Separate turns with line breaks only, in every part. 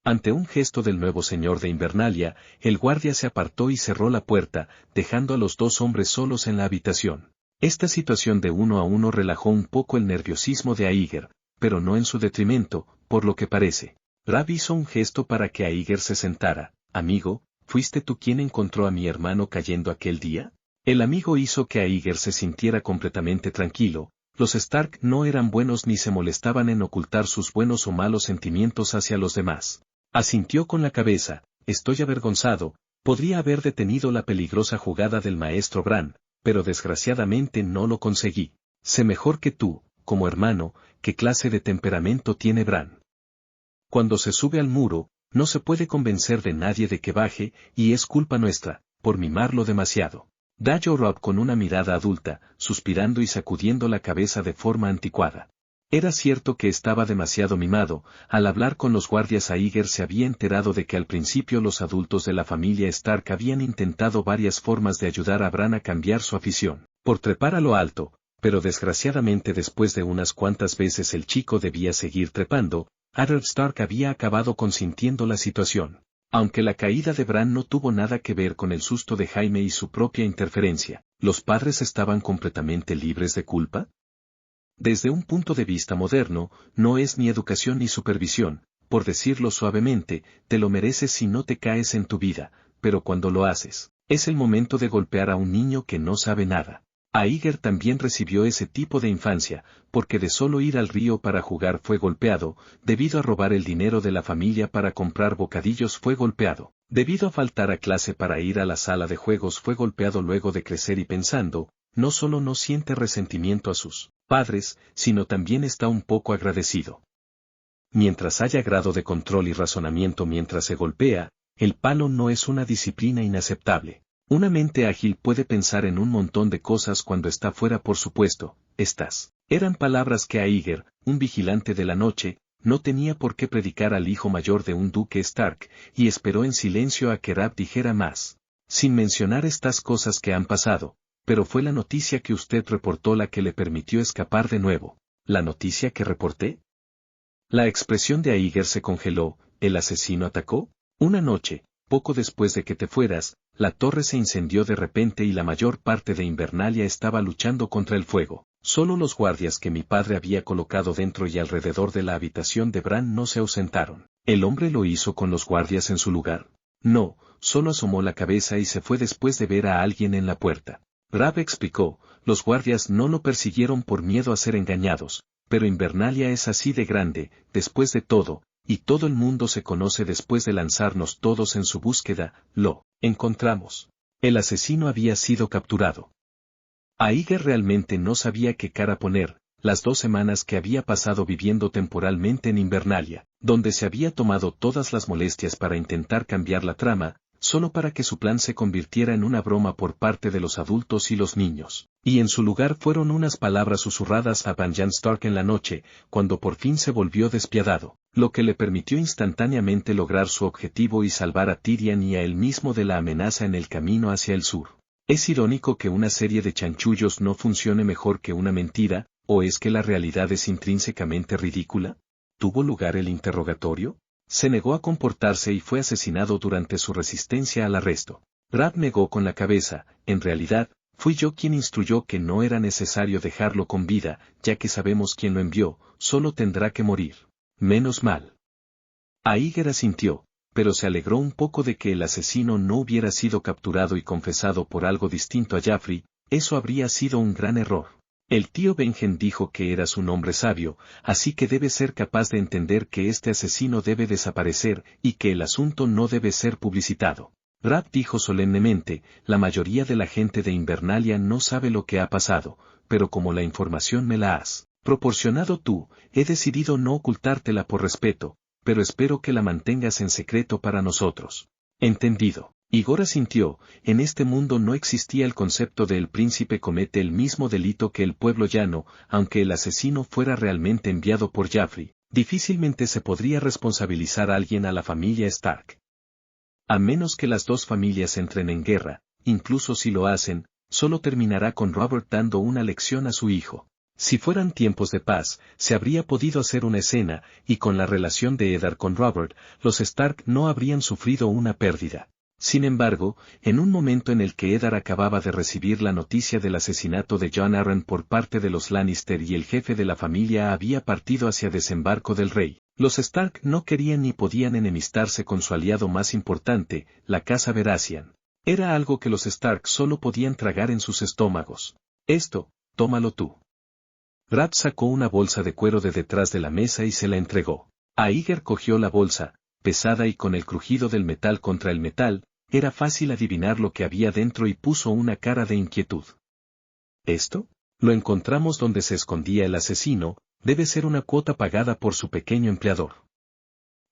Ante un gesto del nuevo señor de Invernalia, el guardia se apartó y cerró la puerta, dejando a los dos hombres solos en la habitación. Esta situación de uno a uno relajó un poco el nerviosismo de Aíger, pero no en su detrimento, por lo que parece. Rab hizo un gesto para que Aíger se sentara. Amigo, ¿fuiste tú quien encontró a mi hermano cayendo aquel día? El amigo hizo que Aíger se sintiera completamente tranquilo. Los Stark no eran buenos ni se molestaban en ocultar sus buenos o malos sentimientos hacia los demás. Asintió con la cabeza. Estoy avergonzado. Podría haber detenido la peligrosa jugada del maestro Bran, pero desgraciadamente no lo conseguí. Sé mejor que tú, como hermano, qué clase de temperamento tiene Bran. Cuando se sube al muro, no se puede convencer de nadie de que baje, y es culpa nuestra, por mimarlo demasiado. Dijo Robb con una mirada adulta, suspirando y sacudiendo la cabeza de forma anticuada. Era cierto que estaba demasiado mimado. Al hablar con los guardias Aíger se había enterado de que al principio los adultos de la familia Stark habían intentado varias formas de ayudar a Bran a cambiar su afición por trepar a lo alto, pero desgraciadamente después de unas cuantas veces el chico debía seguir trepando, Eddard Stark había acabado consintiendo la situación. Aunque la caída de Bran no tuvo nada que ver con el susto de Jaime y su propia interferencia, ¿los padres estaban completamente libres de culpa? Desde un punto de vista moderno, no es ni educación ni supervisión, por decirlo suavemente, te lo mereces si no te caes en tu vida, pero cuando lo haces, es el momento de golpear a un niño que no sabe nada. Aíger también recibió ese tipo de infancia, porque de solo ir al río para jugar fue golpeado, debido a robar el dinero de la familia para comprar bocadillos fue golpeado, debido a faltar a clase para ir a la sala de juegos fue golpeado luego de crecer y pensando, no solo no siente resentimiento a sus padres, sino también está un poco agradecido. Mientras haya grado de control y razonamiento mientras se golpea, el palo no es una disciplina inaceptable. Una mente ágil puede pensar en un montón de cosas cuando está fuera, por supuesto. Estas eran palabras que Aíger, un vigilante de la noche, no tenía por qué predicar al hijo mayor de un duque Stark, y esperó en silencio a que Rab dijera más. Sin mencionar estas cosas que han pasado, pero fue la noticia que usted reportó la que le permitió escapar de nuevo. ¿La noticia que reporté? La expresión de Aíger se congeló. ¿El asesino atacó? Una noche, poco después de que te fueras, la torre se incendió de repente y la mayor parte de Invernalia estaba luchando contra el fuego. Solo los guardias que mi padre había colocado dentro y alrededor de la habitación de Bran no se ausentaron. ¿El hombre lo hizo con los guardias en su lugar? No, solo asomó la cabeza y se fue después de ver a alguien en la puerta. Rab explicó, los guardias no lo persiguieron por miedo a ser engañados, pero Invernalia es así de grande, después de todo, y todo el mundo se conoce después de lanzarnos todos en su búsqueda, lo encontramos. El asesino había sido capturado. Aíger realmente no sabía qué cara poner. Las 2 semanas que había pasado viviendo temporalmente en Invernalia, donde se había tomado todas las molestias para intentar cambiar la trama, solo para que su plan se convirtiera en una broma por parte de los adultos y los niños. Y en su lugar fueron unas palabras susurradas a Banjan Stark en la noche, cuando por fin se volvió despiadado, lo que le permitió instantáneamente lograr su objetivo y salvar a Tyrion y a él mismo de la amenaza en el camino hacia el sur. ¿Es irónico que una serie de chanchullos no funcione mejor que una mentira, o es que la realidad es intrínsecamente ridícula? ¿Tuvo lugar el interrogatorio? Se negó a comportarse y fue asesinado durante su resistencia al arresto. Rab negó con la cabeza. En realidad, fui yo quien instruyó que no era necesario dejarlo con vida, ya que sabemos quién lo envió, solo tendrá que morir. Menos mal. Aíger asintió, pero se alegró un poco de que el asesino no hubiera sido capturado y confesado por algo distinto a Jaffrey. Eso habría sido un gran error. El tío Benjen dijo que eras un hombre sabio, así que debes ser capaz de entender que este asesino debe desaparecer y que el asunto no debe ser publicitado. Rab dijo solemnemente, la mayoría de la gente de Invernalia no sabe lo que ha pasado, pero como la información me la has proporcionado tú, he decidido no ocultártela por respeto, pero espero que la mantengas en secreto para nosotros. ¿Entendido? Igor asintió. En este mundo no existía el concepto de el príncipe comete el mismo delito que el pueblo llano, aunque el asesino fuera realmente enviado por Jaffrey, difícilmente se podría responsabilizar a alguien a la familia Stark. A menos que las 2 familias entren en guerra, incluso si lo hacen, solo terminará con Robert dando una lección a su hijo. Si fueran tiempos de paz, se habría podido hacer una escena, y con la relación de Eddard con Robert, los Stark no habrían sufrido una pérdida. Sin embargo, en un momento en el que Eddard acababa de recibir la noticia del asesinato de Jon Arryn por parte de los Lannister y el jefe de la familia había partido hacia Desembarco del Rey, los Stark no querían ni podían enemistarse con su aliado más importante, la casa Baratheon. Era algo que los Stark solo podían tragar en sus estómagos. Esto, tómalo tú. Raab sacó una bolsa de cuero de detrás de la mesa y se la entregó. Aeger cogió la bolsa, pesada y con el crujido del metal contra el metal, era fácil adivinar lo que había dentro y puso una cara de inquietud. ¿Esto? Lo encontramos donde se escondía el asesino, debe ser una cuota pagada por su pequeño empleador.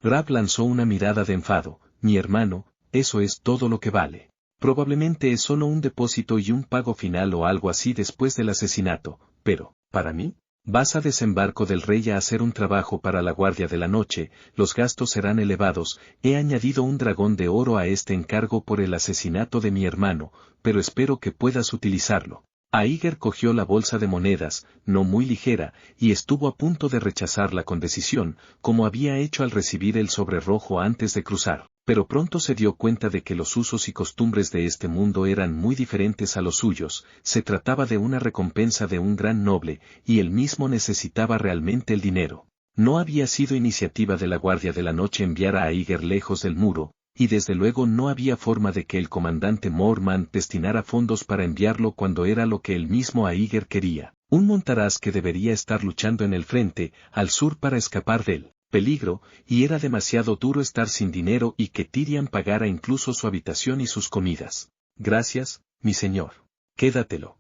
Raab lanzó una mirada de enfado, mi hermano, eso es todo lo que vale. Probablemente es solo un depósito y un pago final o algo así después del asesinato, pero, ¿para mí? Vas a Desembarco del Rey a hacer un trabajo para la Guardia de la Noche, los gastos serán elevados, he añadido un dragón de oro a este encargo por el asesinato de mi hermano, pero espero que puedas utilizarlo. Aeger cogió la bolsa de monedas, no muy ligera, y estuvo a punto de rechazarla con decisión, como había hecho al recibir el sobre rojo antes de cruzar, pero pronto se dio cuenta de que los usos y costumbres de este mundo eran muy diferentes a los suyos, se trataba de una recompensa de un gran noble, y él mismo necesitaba realmente el dinero. No había sido iniciativa de la Guardia de la Noche enviar a Aeger lejos del muro, y desde luego no había forma de que el comandante Mormont destinara fondos para enviarlo cuando era lo que el mismo Aeger quería, un montaraz que debería estar luchando en el frente, al sur para escapar del peligro, y era demasiado duro estar sin dinero y que Tyrion pagara incluso su habitación y sus comidas. Gracias, mi señor. Quédatelo.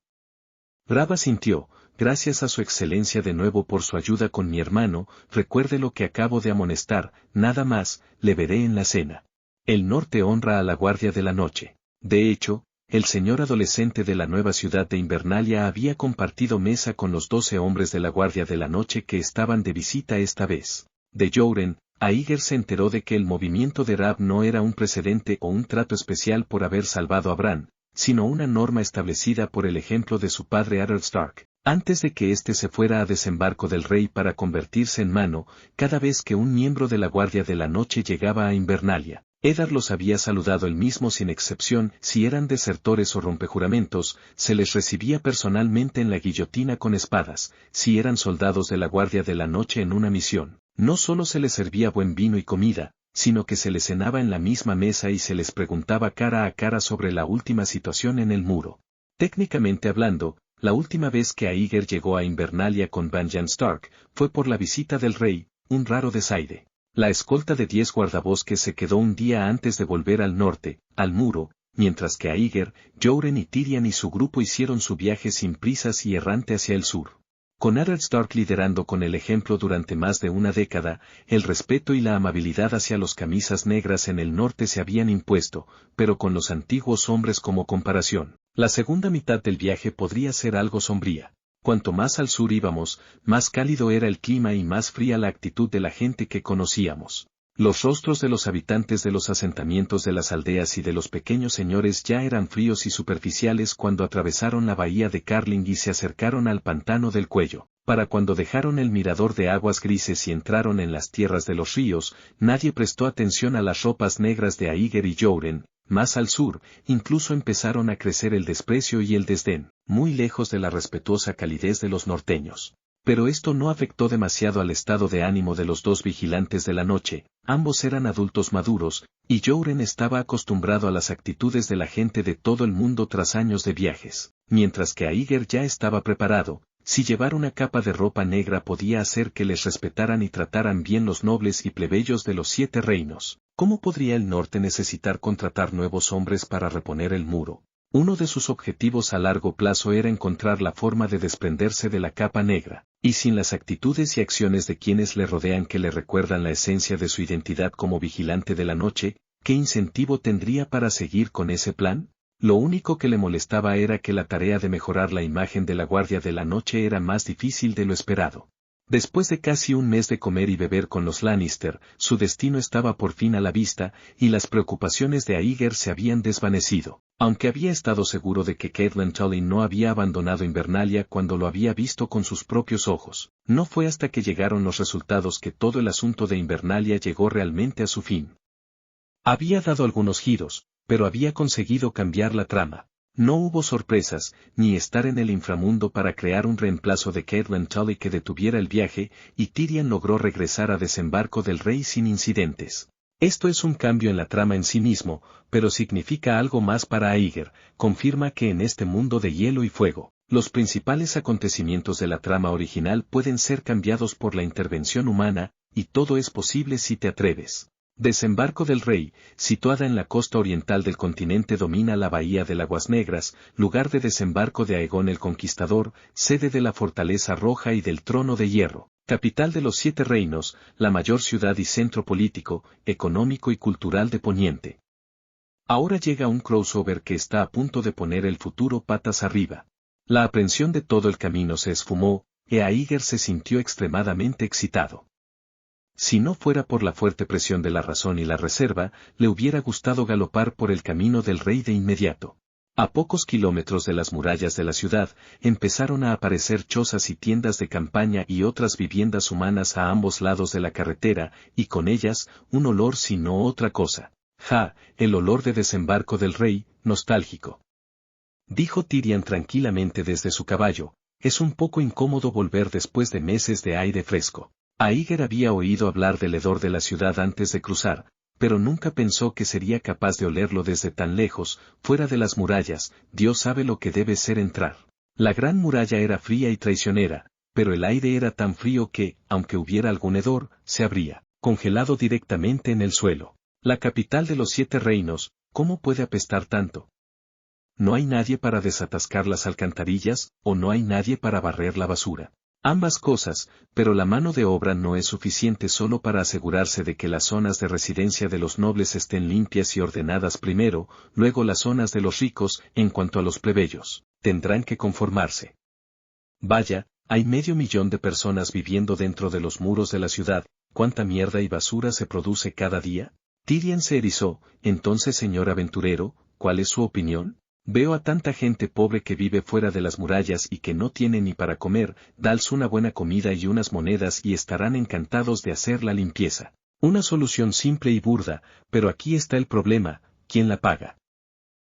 Raab asintió, gracias a su excelencia de nuevo por su ayuda con mi hermano, recuerde lo que acabo de amonestar, nada más, le veré en la cena. El norte honra a la Guardia de la Noche. De hecho, el señor adolescente de la nueva ciudad de Invernalia había compartido mesa con los 12 hombres de la Guardia de la Noche que estaban de visita esta vez. De Joren, Aeger se enteró de que el movimiento de Raab no era un precedente o un trato especial por haber salvado a Bran, sino una norma establecida por el ejemplo de su padre Eddard Stark, antes de que éste se fuera a Desembarco del Rey para convertirse en mano, cada vez que un miembro de la Guardia de la Noche llegaba a Invernalia. Eddard los había saludado él mismo sin excepción, si eran desertores o rompejuramentos, se les recibía personalmente en la guillotina con espadas, si eran soldados de la Guardia de la Noche en una misión, no solo se les servía buen vino y comida, sino que se les cenaba en la misma mesa y se les preguntaba cara a cara sobre la última situación en el muro. Técnicamente hablando, la última vez que Aeger llegó a Invernalia con Banjan Stark, fue por la visita del rey, un raro desaire. La escolta de 10 guardabosques se quedó un día antes de volver al norte, al muro, mientras que Aeger, Joren y Tyrion y su grupo hicieron su viaje sin prisas y errante hacia el sur. Con Eddard Stark liderando con el ejemplo durante más de una década, el respeto y la amabilidad hacia los camisas negras en el norte se habían impuesto, pero con los antiguos hombres como comparación, la segunda mitad del viaje podría ser algo sombría. Cuanto más al sur íbamos, más cálido era el clima y más fría la actitud de la gente que conocíamos. Los rostros de los habitantes de los asentamientos de las aldeas y de los pequeños señores ya eran fríos y superficiales cuando atravesaron la bahía de Carling y se acercaron al pantano del Cuello. Para cuando dejaron el mirador de aguas grises y entraron en las tierras de los ríos, nadie prestó atención a las ropas negras de Aeger y Joren. Más al sur, incluso empezaron a crecer el desprecio y el desdén, muy lejos de la respetuosa calidez de los norteños. Pero esto no afectó demasiado al estado de ánimo de los dos vigilantes de la noche, ambos eran adultos maduros, y Joren estaba acostumbrado a las actitudes de la gente de todo el mundo tras años de viajes, mientras que Aeger ya estaba preparado. Si llevar una capa de ropa negra podía hacer que les respetaran y trataran bien los nobles y plebeyos de los 7 reinos, ¿cómo podría el norte necesitar contratar nuevos hombres para reponer el muro? Uno de sus objetivos a largo plazo era encontrar la forma de desprenderse de la capa negra, y sin las actitudes y acciones de quienes le rodean que le recuerdan la esencia de su identidad como vigilante de la noche, ¿qué incentivo tendría para seguir con ese plan? Lo único que le molestaba era que la tarea de mejorar la imagen de la Guardia de la Noche era más difícil de lo esperado. Después de casi un mes de comer y beber con los Lannister, su destino estaba por fin a la vista, y las preocupaciones de Aeger se habían desvanecido. Aunque había estado seguro de que Catelyn Tully no había abandonado Invernalia cuando lo había visto con sus propios ojos, no fue hasta que llegaron los resultados que todo el asunto de Invernalia llegó realmente a su fin. Había dado algunos giros, pero había conseguido cambiar la trama. No hubo sorpresas, ni estar en el inframundo para crear un reemplazo de Catelyn Tully que detuviera el viaje, y Tyrion logró regresar a Desembarco del Rey sin incidentes. Esto es un cambio en la trama en sí mismo, pero significa algo más para Aeger. Confirma que en este mundo de hielo y fuego, los principales acontecimientos de la trama original pueden ser cambiados por la intervención humana, y todo es posible si te atreves. Desembarco del Rey, situada en la costa oriental del continente, domina la bahía de Aguas Negras, lugar de desembarco de Aegon el Conquistador, sede de la Fortaleza Roja y del Trono de Hierro, capital de los Siete Reinos, la mayor ciudad y centro político, económico y cultural de Poniente. Ahora llega un crossover que está a punto de poner el futuro patas arriba. La aprensión de todo el camino se esfumó, y Aeger se sintió extremadamente excitado. Si no fuera por la fuerte presión de la razón y la reserva, le hubiera gustado galopar por el camino del rey de inmediato. A pocos kilómetros de las murallas de la ciudad, empezaron a aparecer chozas y tiendas de campaña y otras viviendas humanas a ambos lados de la carretera, y con ellas, un olor si no otra cosa. El olor de Desembarco del Rey, nostálgico. Dijo Tyrion tranquilamente desde su caballo, es un poco incómodo volver después de meses de aire fresco. Aeger había oído hablar del hedor de la ciudad antes de cruzar, pero nunca pensó que sería capaz de olerlo desde tan lejos, fuera de las murallas. Dios sabe lo que debe ser entrar. La gran muralla era fría y traicionera, pero el aire era tan frío que, aunque hubiera algún hedor, se habría congelado directamente en el suelo. La capital de los Siete Reinos, ¿cómo puede apestar tanto? ¿No hay nadie para desatascar las alcantarillas, o no hay nadie para barrer la basura? Ambas cosas, pero la mano de obra no es suficiente solo para asegurarse de que las zonas de residencia de los nobles estén limpias y ordenadas primero, luego las zonas de los ricos. En cuanto a los plebeyos, tendrán que conformarse. Vaya, hay 500.000 de personas viviendo dentro de los muros de la ciudad. ¿Cuánta mierda y basura se produce cada día? Tyrion se erizó. Entonces, señor aventurero, ¿cuál es su opinión? Veo a tanta gente pobre que vive fuera de las murallas y que no tiene ni para comer. Dales una buena comida y unas monedas y estarán encantados de hacer la limpieza. Una solución simple y burda, pero aquí está el problema, ¿quién la paga?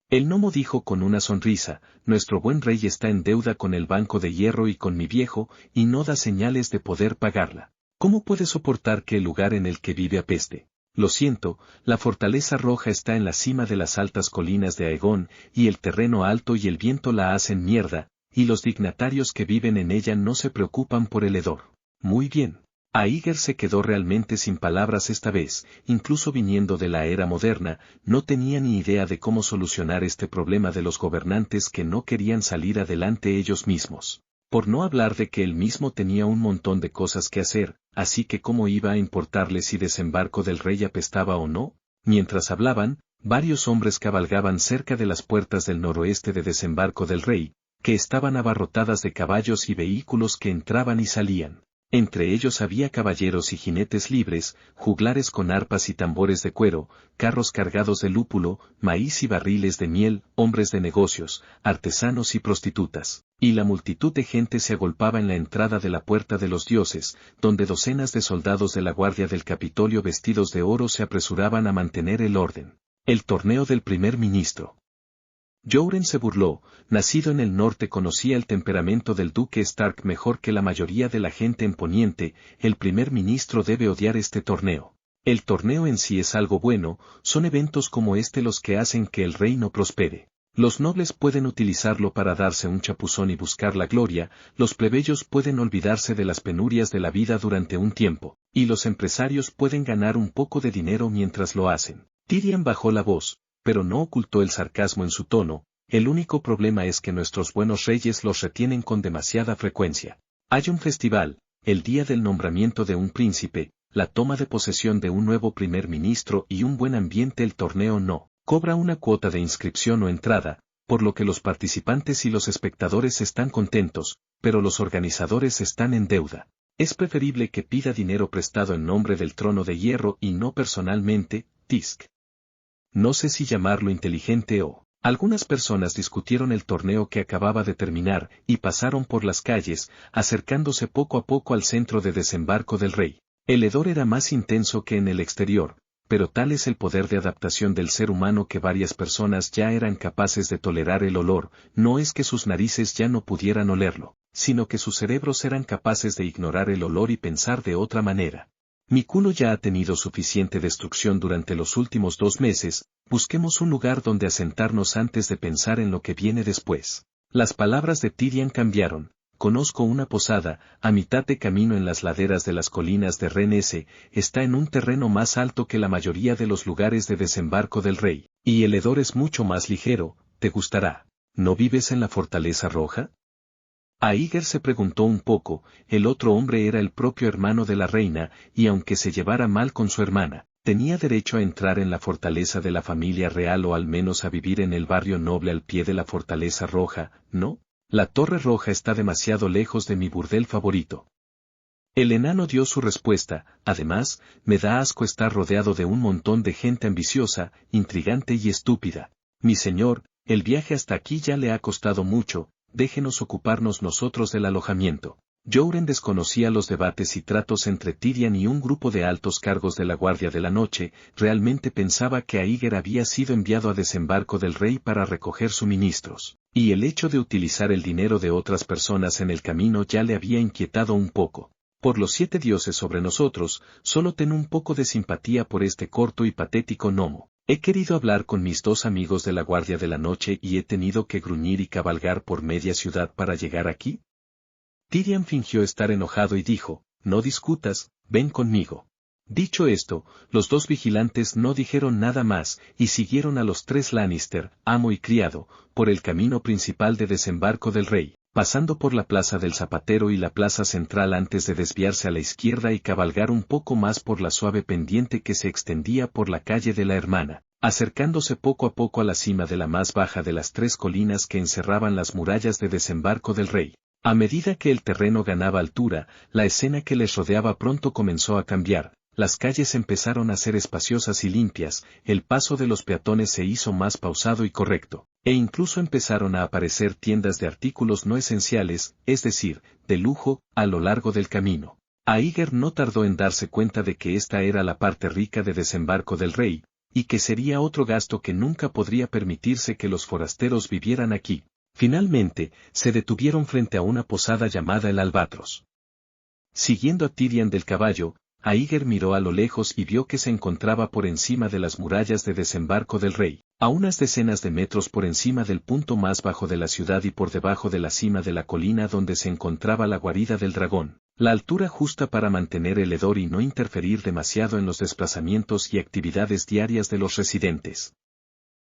El gnomo dijo con una sonrisa, nuestro buen rey está en deuda con el Banco de Hierro y con mi viejo, y no da señales de poder pagarla. ¿Cómo puede soportar que el lugar en el que vive apeste? Lo siento, la Fortaleza Roja está en la cima de las altas colinas de Aegon, y el terreno alto y el viento la hacen mierda, y los dignatarios que viven en ella no se preocupan por el hedor. Muy bien. Aeger se quedó realmente sin palabras esta vez, incluso viniendo de la era moderna, no tenía ni idea de cómo solucionar este problema de los gobernantes que no querían salir adelante ellos mismos. Por no hablar de que él mismo tenía un montón de cosas que hacer, así que cómo iba a importarle si Desembarco del Rey apestaba o no. Mientras hablaban, varios hombres cabalgaban cerca de las puertas del noroeste de Desembarco del Rey, que estaban abarrotadas de caballos y vehículos que entraban y salían. Entre ellos había caballeros y jinetes libres, juglares con arpas y tambores de cuero, carros cargados de lúpulo, maíz y barriles de miel, hombres de negocios, artesanos y prostitutas. Y la multitud de gente se agolpaba en la entrada de la Puerta de los Dioses, donde docenas de soldados de la guardia del Capitolio vestidos de oro se apresuraban a mantener el orden. El torneo del primer ministro. Joren se burló, nacido en el norte conocía el temperamento del duque Stark mejor que la mayoría de la gente en Poniente. El primer ministro debe odiar este torneo. El torneo en sí es algo bueno, son eventos como este los que hacen que el reino prospere. Los nobles pueden utilizarlo para darse un chapuzón y buscar la gloria, los plebeyos pueden olvidarse de las penurias de la vida durante un tiempo, y los empresarios pueden ganar un poco de dinero mientras lo hacen. Tyrion bajó la voz, pero no ocultó el sarcasmo en su tono. El único problema es que nuestros buenos reyes los retienen con demasiada frecuencia. Hay un festival, el día del nombramiento de un príncipe, la toma de posesión de un nuevo primer ministro y un buen ambiente. El torneo no cobra una cuota de inscripción o entrada, por lo que los participantes y los espectadores están contentos, pero los organizadores están en deuda. Es preferible que pida dinero prestado en nombre del trono de hierro y no personalmente, Tisk. No sé si llamarlo inteligente o... Algunas personas discutieron el torneo que acababa de terminar y pasaron por las calles, acercándose poco a poco al centro de desembarco del rey. El hedor era más intenso que en el exterior, pero tal es el poder de adaptación del ser humano que varias personas ya eran capaces de tolerar el olor, no es que sus narices ya no pudieran olerlo, sino que sus cerebros eran capaces de ignorar el olor y pensar de otra manera. Mi culo ya ha tenido suficiente destrucción durante los últimos 2 meses, busquemos un lugar donde asentarnos antes de pensar en lo que viene después. Las palabras de Tyrion cambiaron. Conozco una posada, a mitad de camino en las laderas de las colinas de Renese, está en un terreno más alto que la mayoría de los lugares de desembarco del rey, y el hedor es mucho más ligero, te gustará. ¿No vives en la Fortaleza Roja? Aíger se preguntó un poco, el otro hombre era el propio hermano de la reina, y aunque se llevara mal con su hermana, tenía derecho a entrar en la fortaleza de la familia real o al menos a vivir en el barrio noble al pie de la Fortaleza Roja, ¿no? La Torre Roja está demasiado lejos de mi burdel favorito. El enano dio su respuesta, además, me da asco estar rodeado de un montón de gente ambiciosa, intrigante y estúpida. Mi señor, el viaje hasta aquí ya le ha costado mucho, déjenos ocuparnos nosotros del alojamiento. Jouren desconocía los debates y tratos entre Tyrion y un grupo de altos cargos de la Guardia de la Noche, realmente pensaba que Aíger había sido enviado a desembarco del rey para recoger suministros, y el hecho de utilizar el dinero de otras personas en el camino ya le había inquietado un poco. Por los 7 dioses sobre nosotros, solo ten un poco de simpatía por este corto y patético gnomo. He querido hablar con mis 2 amigos de la Guardia de la Noche y he tenido que gruñir y cabalgar por media ciudad para llegar aquí. Tyrion fingió estar enojado y dijo, no discutas, ven conmigo. Dicho esto, los 2 vigilantes no dijeron nada más y siguieron a los 3 Lannister, amo y criado, por el camino principal de desembarco del rey, pasando por la Plaza del Zapatero y la Plaza Central antes de desviarse a la izquierda y cabalgar un poco más por la suave pendiente que se extendía por la calle de la Hermana, acercándose poco a poco a la cima de la más baja de las 3 colinas que encerraban las murallas de desembarco del rey. A medida que el terreno ganaba altura, la escena que les rodeaba pronto comenzó a cambiar. Las calles empezaron a ser espaciosas y limpias, el paso de los peatones se hizo más pausado y correcto, e incluso empezaron a aparecer tiendas de artículos no esenciales, es decir, de lujo, a lo largo del camino. Aíger no tardó en darse cuenta de que esta era la parte rica de desembarco del rey, y que sería otro gasto que nunca podría permitirse que los forasteros vivieran aquí. Finalmente, se detuvieron frente a una posada llamada el Albatros. Siguiendo a Tyrion del caballo, Aíger miró a lo lejos y vio que se encontraba por encima de las murallas de desembarco del rey, a unas decenas de metros por encima del punto más bajo de la ciudad y por debajo de la cima de la colina donde se encontraba la guarida del dragón, la altura justa para mantener el hedor y no interferir demasiado en los desplazamientos y actividades diarias de los residentes.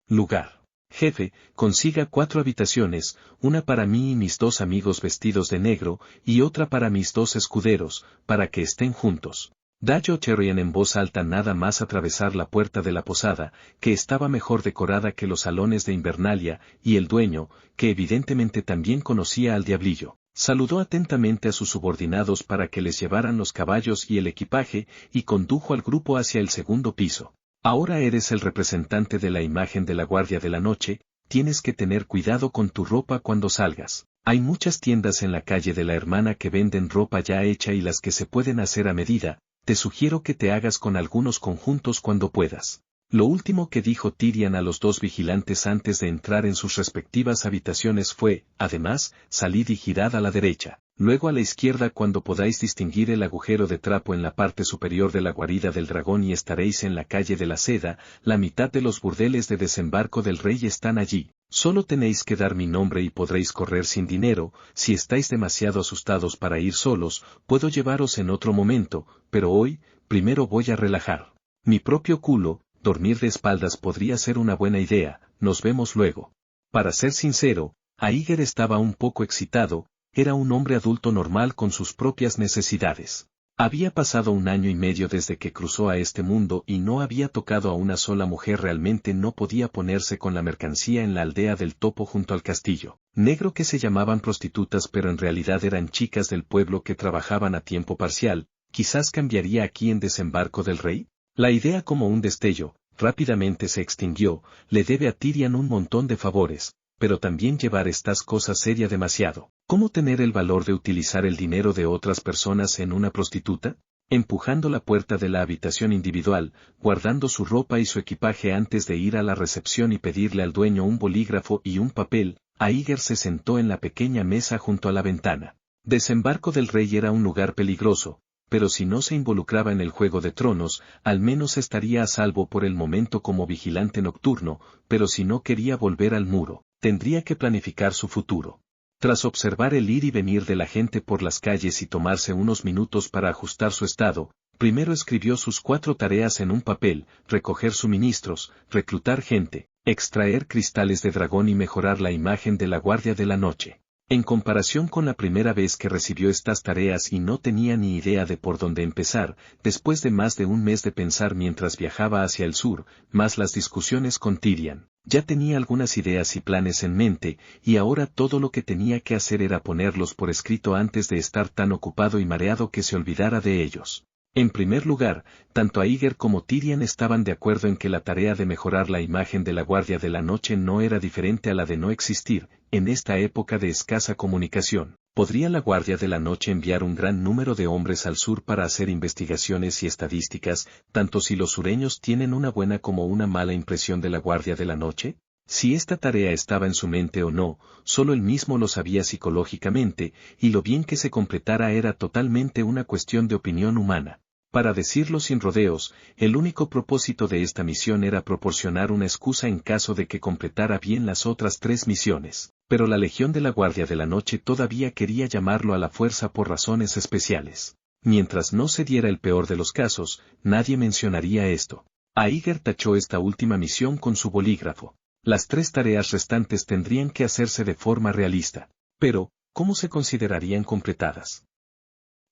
Lugar. Jefe, consiga 4 habitaciones, una para mí y mis 2 amigos vestidos de negro, y otra para mis 2 escuderos, para que estén juntos. Dijo Tyrion en voz alta nada más atravesar la puerta de la posada, que estaba mejor decorada que los salones de Invernalia, y el dueño, que evidentemente también conocía al diablillo, saludó atentamente a sus subordinados para que les llevaran los caballos y el equipaje, y condujo al grupo hacia el segundo piso. Ahora eres el representante de la imagen de la Guardia de la Noche, tienes que tener cuidado con tu ropa cuando salgas. Hay muchas tiendas en la calle de la Hermana que venden ropa ya hecha y las que se pueden hacer a medida, te sugiero que te hagas con algunos conjuntos cuando puedas. Lo último que dijo Tyrion a los 2 vigilantes antes de entrar en sus respectivas habitaciones fue, además, salid y girad a la derecha, luego a la izquierda cuando podáis distinguir el agujero de trapo en la parte superior de la guarida del dragón y estaréis en la calle de la Seda, la mitad de los burdeles de desembarco del rey están allí. Solo tenéis que dar mi nombre y podréis correr sin dinero, si estáis demasiado asustados para ir solos, puedo llevaros en otro momento, pero hoy, primero voy a relajar mi propio culo, dormir de espaldas podría ser una buena idea, nos vemos luego. Para ser sincero, Aíger estaba un poco excitado, era un hombre adulto normal con sus propias necesidades. Había pasado 1 año y medio desde que cruzó a este mundo y no había tocado a una sola mujer. Realmente no podía ponerse con la mercancía en la aldea del Topo junto al castillo negro, que se llamaban prostitutas, pero en realidad eran chicas del pueblo que trabajaban a tiempo parcial. Quizás cambiaría aquí en Desembarco del Rey. La idea, como un destello, rápidamente se extinguió. Le debe a Tyrion un montón de favores, pero también llevar estas cosas sería demasiado. ¿Cómo tener el valor de utilizar el dinero de otras personas en una prostituta? Empujando la puerta de la habitación individual, guardando su ropa y su equipaje antes de ir a la recepción y pedirle al dueño un bolígrafo y un papel, Aíger se sentó en la pequeña mesa junto a la ventana. Desembarco del Rey era un lugar peligroso, pero si no se involucraba en el Juego de Tronos, al menos estaría a salvo por el momento como vigilante nocturno, pero si no quería volver al muro, tendría que planificar su futuro. Tras observar el ir y venir de la gente por las calles y tomarse unos minutos para ajustar su estado, primero escribió sus 4 tareas en un papel: recoger suministros, reclutar gente, extraer cristales de dragón y mejorar la imagen de la Guardia de la Noche. En comparación con la primera vez que recibió estas tareas y no tenía ni idea de por dónde empezar, después de más de un mes de pensar mientras viajaba hacia el sur, más las discusiones con Tyrion, ya tenía algunas ideas y planes en mente, y ahora todo lo que tenía que hacer era ponerlos por escrito antes de estar tan ocupado y mareado que se olvidara de ellos. En primer lugar, tanto Aíger como Tyrion estaban de acuerdo en que la tarea de mejorar la imagen de la Guardia de la Noche no era diferente a la de no existir. En esta época de escasa comunicación, ¿podría la Guardia de la Noche enviar un gran número de hombres al sur para hacer investigaciones y estadísticas, tanto si los sureños tienen una buena como una mala impresión de la Guardia de la Noche? Si esta tarea estaba en su mente o no, solo él mismo lo sabía psicológicamente, y lo bien que se completara era totalmente una cuestión de opinión humana. Para decirlo sin rodeos, el único propósito de esta misión era proporcionar una excusa en caso de que completara bien las otras 3 misiones, pero la Legión de la Guardia de la Noche todavía quería llamarlo a la fuerza por razones especiales. Mientras no se diera el peor de los casos, nadie mencionaría esto. Aíger tachó esta última misión con su bolígrafo. Las 3 tareas restantes tendrían que hacerse de forma realista. Pero, ¿cómo se considerarían completadas?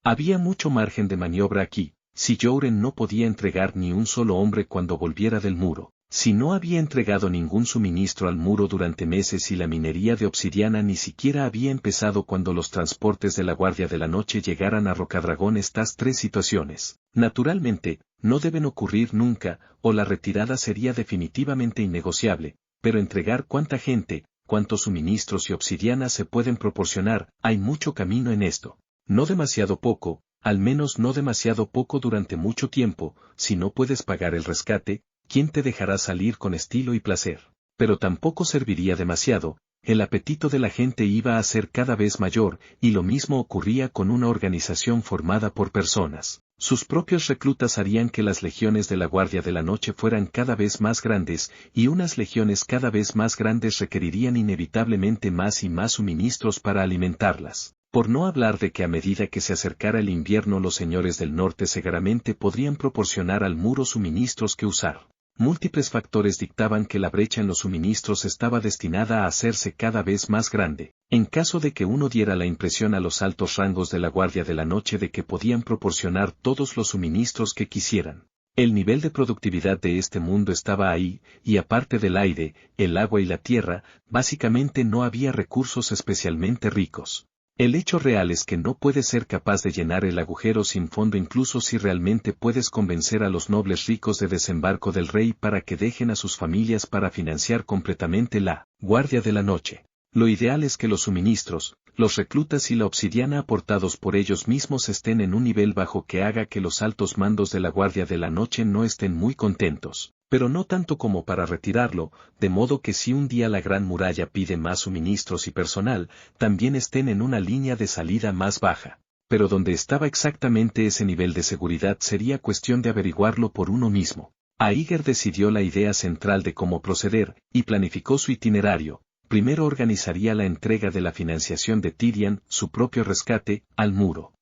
Había mucho margen de maniobra aquí. Si Jouren no podía entregar ni un solo hombre cuando volviera del muro, si no había entregado ningún suministro al muro durante meses y la minería de obsidiana ni siquiera había empezado cuando los transportes de la Guardia de la Noche llegaran a Rocadragón, estas 3 situaciones, naturalmente, no deben ocurrir nunca, o la retirada sería definitivamente innegociable. Pero entregar cuánta gente, cuántos suministros y obsidiana se pueden proporcionar, hay mucho camino en esto. No demasiado poco, al menos no demasiado poco durante mucho tiempo. Si no puedes pagar el rescate, ¿quién te dejará salir con estilo y placer? Pero tampoco serviría demasiado. El apetito de la gente iba a ser cada vez mayor, y lo mismo ocurría con una organización formada por personas. Sus propios reclutas harían que las legiones de la Guardia de la Noche fueran cada vez más grandes, y unas legiones cada vez más grandes requerirían inevitablemente más y más suministros para alimentarlas. Por no hablar de que a medida que se acercara el invierno los señores del norte seguramente podrían proporcionar al muro suministros que usar. Múltiples factores dictaban que la brecha en los suministros estaba destinada a hacerse cada vez más grande, en caso de que uno diera la impresión a los altos rangos de la Guardia de la Noche de que podían proporcionar todos los suministros que quisieran. El nivel de productividad de este mundo estaba ahí, y aparte del aire, el agua y la tierra, básicamente no había recursos especialmente ricos. El hecho real es que no puedes ser capaz de llenar el agujero sin fondo incluso si realmente puedes convencer a los nobles ricos de Desembarco del Rey para que dejen a sus familias para financiar completamente la Guardia de la Noche. Lo ideal es que los suministros, los reclutas y la obsidiana aportados por ellos mismos estén en un nivel bajo que haga que los altos mandos de la Guardia de la Noche no estén muy contentos, pero no tanto como para retirarlo, de modo que si un día la Gran Muralla pide más suministros y personal, también estén en una línea de salida más baja. Pero donde estaba exactamente ese nivel de seguridad sería cuestión de averiguarlo por uno mismo. Aíger decidió la idea central de cómo proceder, y planificó su itinerario. Primero organizaría la entrega de la financiación de Tyrion, su propio rescate, al muro.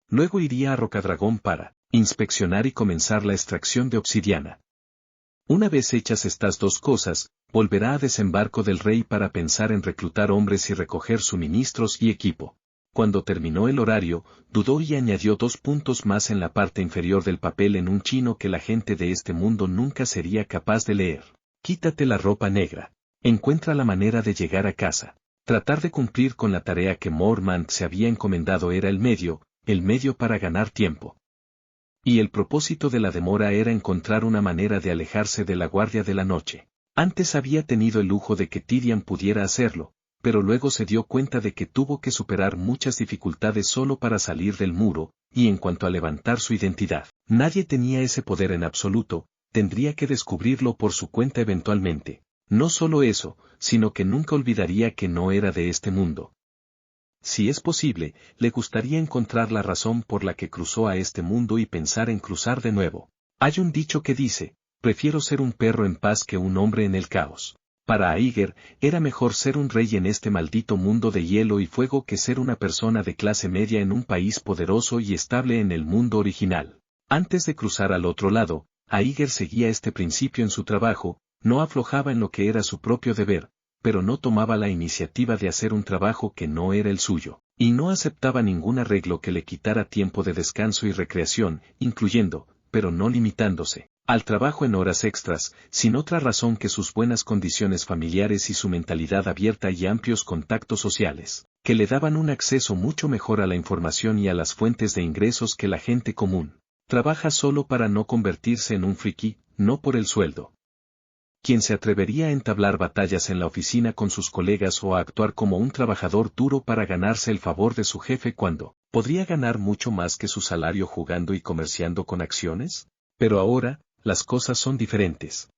Luego iría a Rocadragón para inspeccionar y comenzar la extracción de obsidiana. Una vez hechas estas 2 cosas, volverá a Desembarco del Rey para pensar en reclutar hombres y recoger suministros y equipo. Cuando terminó el horario, dudó y añadió 2 puntos más en la parte inferior del papel en un chino que la gente de este mundo nunca sería capaz de leer. Quítate la ropa negra. Encuentra la manera de llegar a casa. Tratar de cumplir con la tarea que Mormont se había encomendado era el medio para ganar tiempo. Y el propósito de la demora era encontrar una manera de alejarse de la guardia de la noche. Antes había tenido el lujo de que Tyrion pudiera hacerlo, pero luego se dio cuenta de que tuvo que superar muchas dificultades solo para salir del muro, y en cuanto a levantar su identidad, nadie tenía ese poder en absoluto, tendría que descubrirlo por su cuenta eventualmente. No solo eso, sino que nunca olvidaría que no era de este mundo. Si es posible, le gustaría encontrar la razón por la que cruzó a este mundo y pensar en cruzar de nuevo. Hay un dicho que dice, prefiero ser un perro en paz que un hombre en el caos. Para Aíger, era mejor ser un rey en este maldito mundo de hielo y fuego que ser una persona de clase media en un país poderoso y estable en el mundo original. Antes de cruzar al otro lado, Aíger seguía este principio en su trabajo, no aflojaba en lo que era su propio deber, pero no tomaba la iniciativa de hacer un trabajo que no era el suyo, y no aceptaba ningún arreglo que le quitara tiempo de descanso y recreación, incluyendo, pero no limitándose, al trabajo en horas extras, sin otra razón que sus buenas condiciones familiares y su mentalidad abierta y amplios contactos sociales, que le daban un acceso mucho mejor a la información y a las fuentes de ingresos que la gente común. Trabaja solo para no convertirse en un friki, no por el sueldo. ¿Quién se atrevería a entablar batallas en la oficina con sus colegas o a actuar como un trabajador duro para ganarse el favor de su jefe cuando podría ganar mucho más que su salario jugando y comerciando con acciones? Pero ahora, las cosas son diferentes.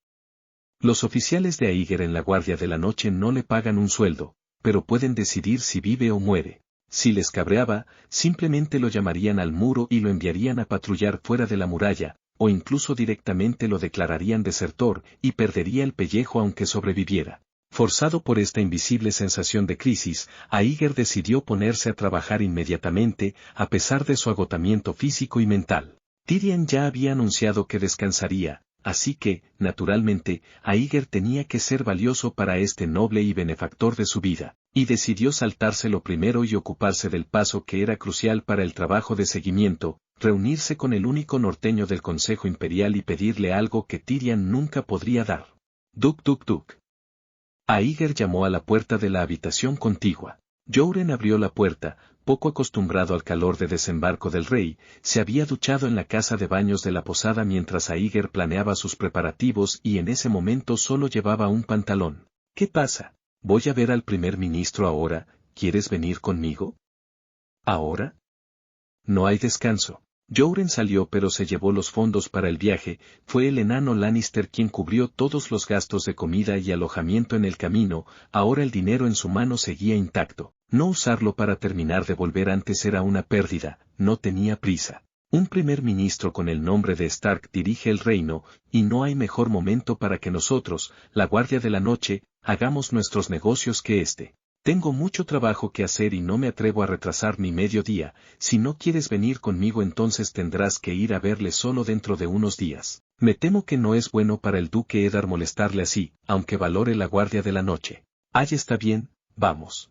Los oficiales de Aíger en la Guardia de la Noche no le pagan un sueldo, pero pueden decidir si vive o muere. Si les cabreaba, simplemente lo llamarían al muro y lo enviarían a patrullar fuera de la muralla, o incluso directamente lo declararían desertor y perdería el pellejo aunque sobreviviera. Forzado por esta invisible sensación de crisis, Aíger decidió ponerse a trabajar inmediatamente, a pesar de su agotamiento físico y mental. Tyrion ya había anunciado que descansaría, así que, naturalmente, Aíger tenía que ser valioso para este noble y benefactor de su vida, y decidió saltárselo primero y ocuparse del paso que era crucial para el trabajo de seguimiento, reunirse con el único norteño del Consejo Imperial y pedirle algo que Tyrion nunca podría dar. Duk duk duk. Aíger llamó a la puerta de la habitación contigua. Jouren abrió la puerta, poco acostumbrado al calor de desembarco del rey, se había duchado en la casa de baños de la posada mientras Aíger planeaba sus preparativos y en ese momento solo llevaba un pantalón. ¿Qué pasa? Voy a ver al primer ministro ahora, ¿quieres venir conmigo? ¿Ahora? No hay descanso. Jouren salió pero se llevó los fondos para el viaje, fue el enano Lannister quien cubrió todos los gastos de comida y alojamiento en el camino, ahora el dinero en su mano seguía intacto. No usarlo para terminar de volver antes era una pérdida, no tenía prisa. Un primer ministro con el nombre de Stark dirige el reino, y no hay mejor momento para que nosotros, la Guardia de la Noche, hagamos nuestros negocios que este. Tengo mucho trabajo que hacer y no me atrevo a retrasar ni medio día, si no quieres venir conmigo entonces tendrás que ir a verle solo dentro de unos días. Me temo que no es bueno para el duque Eddard molestarle así, aunque valore la Guardia de la Noche. Ay, está bien, vamos.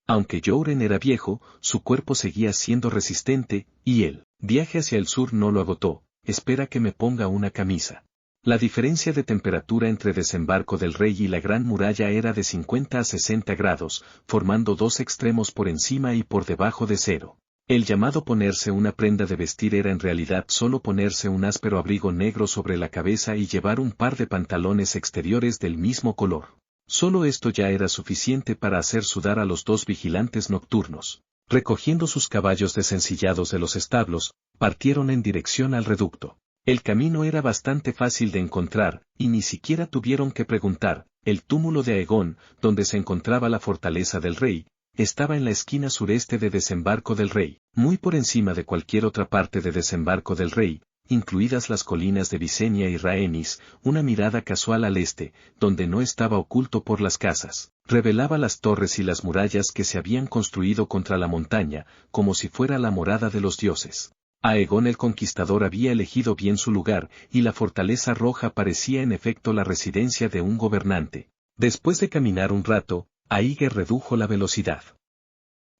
Aunque Jouren era viejo, su cuerpo seguía siendo resistente, y el viaje hacia el sur no lo agotó. Espera que me ponga una camisa. La diferencia de temperatura entre Desembarco del Rey y la Gran Muralla era de 50 a 60 grados, formando dos extremos por encima y por debajo de cero. El llamado ponerse una prenda de vestir era en realidad solo ponerse un áspero abrigo negro sobre la cabeza y llevar un par de pantalones exteriores del mismo color. Solo esto ya era suficiente para hacer sudar a los dos vigilantes nocturnos. Recogiendo sus caballos desencillados de los establos, partieron en dirección al reducto. El camino era bastante fácil de encontrar, y ni siquiera tuvieron que preguntar. El túmulo de Aegon, donde se encontraba la fortaleza del rey, estaba en la esquina sureste de Desembarco del Rey, muy por encima de cualquier otra parte de Desembarco del Rey, incluidas las colinas de Visenya y Rhaenys. Una mirada casual al este, donde no estaba oculto por las casas, revelaba las torres y las murallas que se habían construido contra la montaña, como si fuera la morada de los dioses. Aegon el Conquistador había elegido bien su lugar, y la Fortaleza Roja parecía en efecto la residencia de un gobernante. Después de caminar un rato, Aíger redujo la velocidad.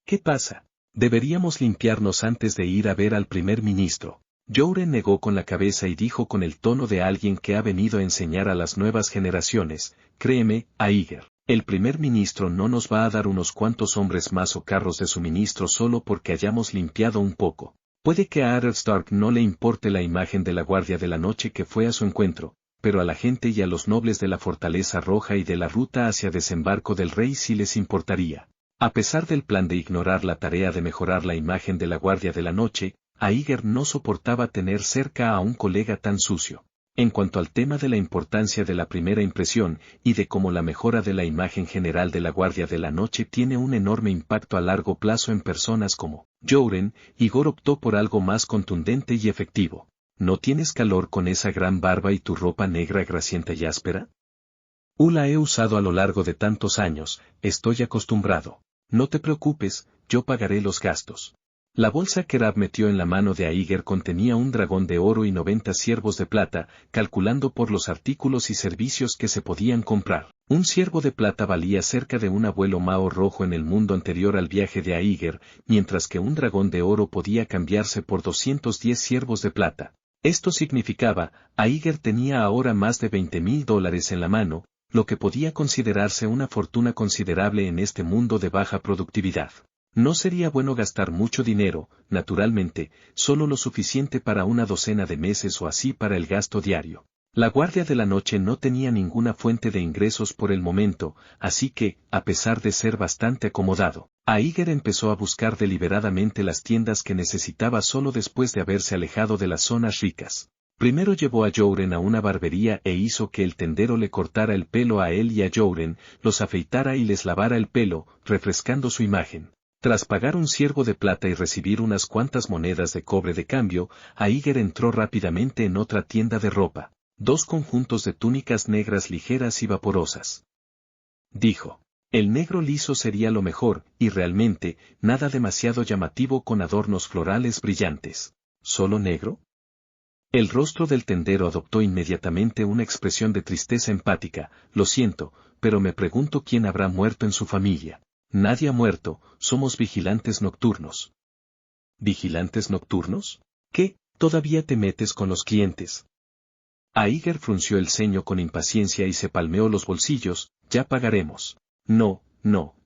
¿Qué pasa? Deberíamos limpiarnos antes de ir a ver al primer ministro. Jouren negó con la cabeza y dijo con el tono de alguien que ha venido a enseñar a las nuevas generaciones, créeme, Aíger, el primer ministro no nos va a dar unos cuantos hombres más o carros de suministro solo porque hayamos limpiado un poco. Puede que a Eddard Stark no le importe la imagen de la Guardia de la Noche que fue a su encuentro, pero a la gente y a los nobles de la Fortaleza Roja y de la ruta hacia Desembarco del Rey sí les importaría. A pesar del plan de ignorar la tarea de mejorar la imagen de la Guardia de la Noche, Aíger no soportaba tener cerca a un colega tan sucio. En cuanto al tema de la importancia de la primera impresión y de cómo la mejora de la imagen general de la Guardia de la Noche tiene un enorme impacto a largo plazo en personas como Jouren, Igor optó por algo más contundente y efectivo. ¿No tienes calor con esa gran barba y tu ropa negra grasienta y áspera? La he usado a lo largo de tantos años, estoy acostumbrado. No te preocupes, yo pagaré los gastos. La bolsa que Rab metió en la mano de Aíger contenía un dragón de oro y 90 ciervos de plata, calculando por los artículos y servicios que se podían comprar. Un ciervo de plata valía cerca de un abuelo Mao rojo en el mundo anterior al viaje de Aíger, mientras que un dragón de oro podía cambiarse por 210 ciervos de plata. Esto significaba, Aíger tenía ahora más de $20,000 en la mano, lo que podía considerarse una fortuna considerable en este mundo de baja productividad. No sería bueno gastar mucho dinero, naturalmente, solo lo suficiente para una docena de meses o así para el gasto diario. La Guardia de la Noche no tenía ninguna fuente de ingresos por el momento, así que, a pesar de ser bastante acomodado, Aíger empezó a buscar deliberadamente las tiendas que necesitaba solo después de haberse alejado de las zonas ricas. Primero llevó a Jouren a una barbería e hizo que el tendero le cortara el pelo a él y a Jouren, los afeitara y les lavara el pelo, refrescando su imagen. Tras pagar un ciervo de plata y recibir unas cuantas monedas de cobre de cambio, Aíger entró rápidamente en otra tienda de ropa. 2 conjuntos de túnicas negras ligeras y vaporosas. Dijo. El negro liso sería lo mejor, y realmente, nada demasiado llamativo con adornos florales brillantes. ¿Solo negro? El rostro del tendero adoptó inmediatamente una expresión de tristeza empática. Lo siento, pero me pregunto quién habrá muerto en su familia. Nadie ha muerto, somos vigilantes nocturnos. ¿Vigilantes nocturnos? ¿Qué? ¿Todavía te metes con los clientes? Aíger frunció el ceño con impaciencia y se palmeó los bolsillos. Ya pagaremos. No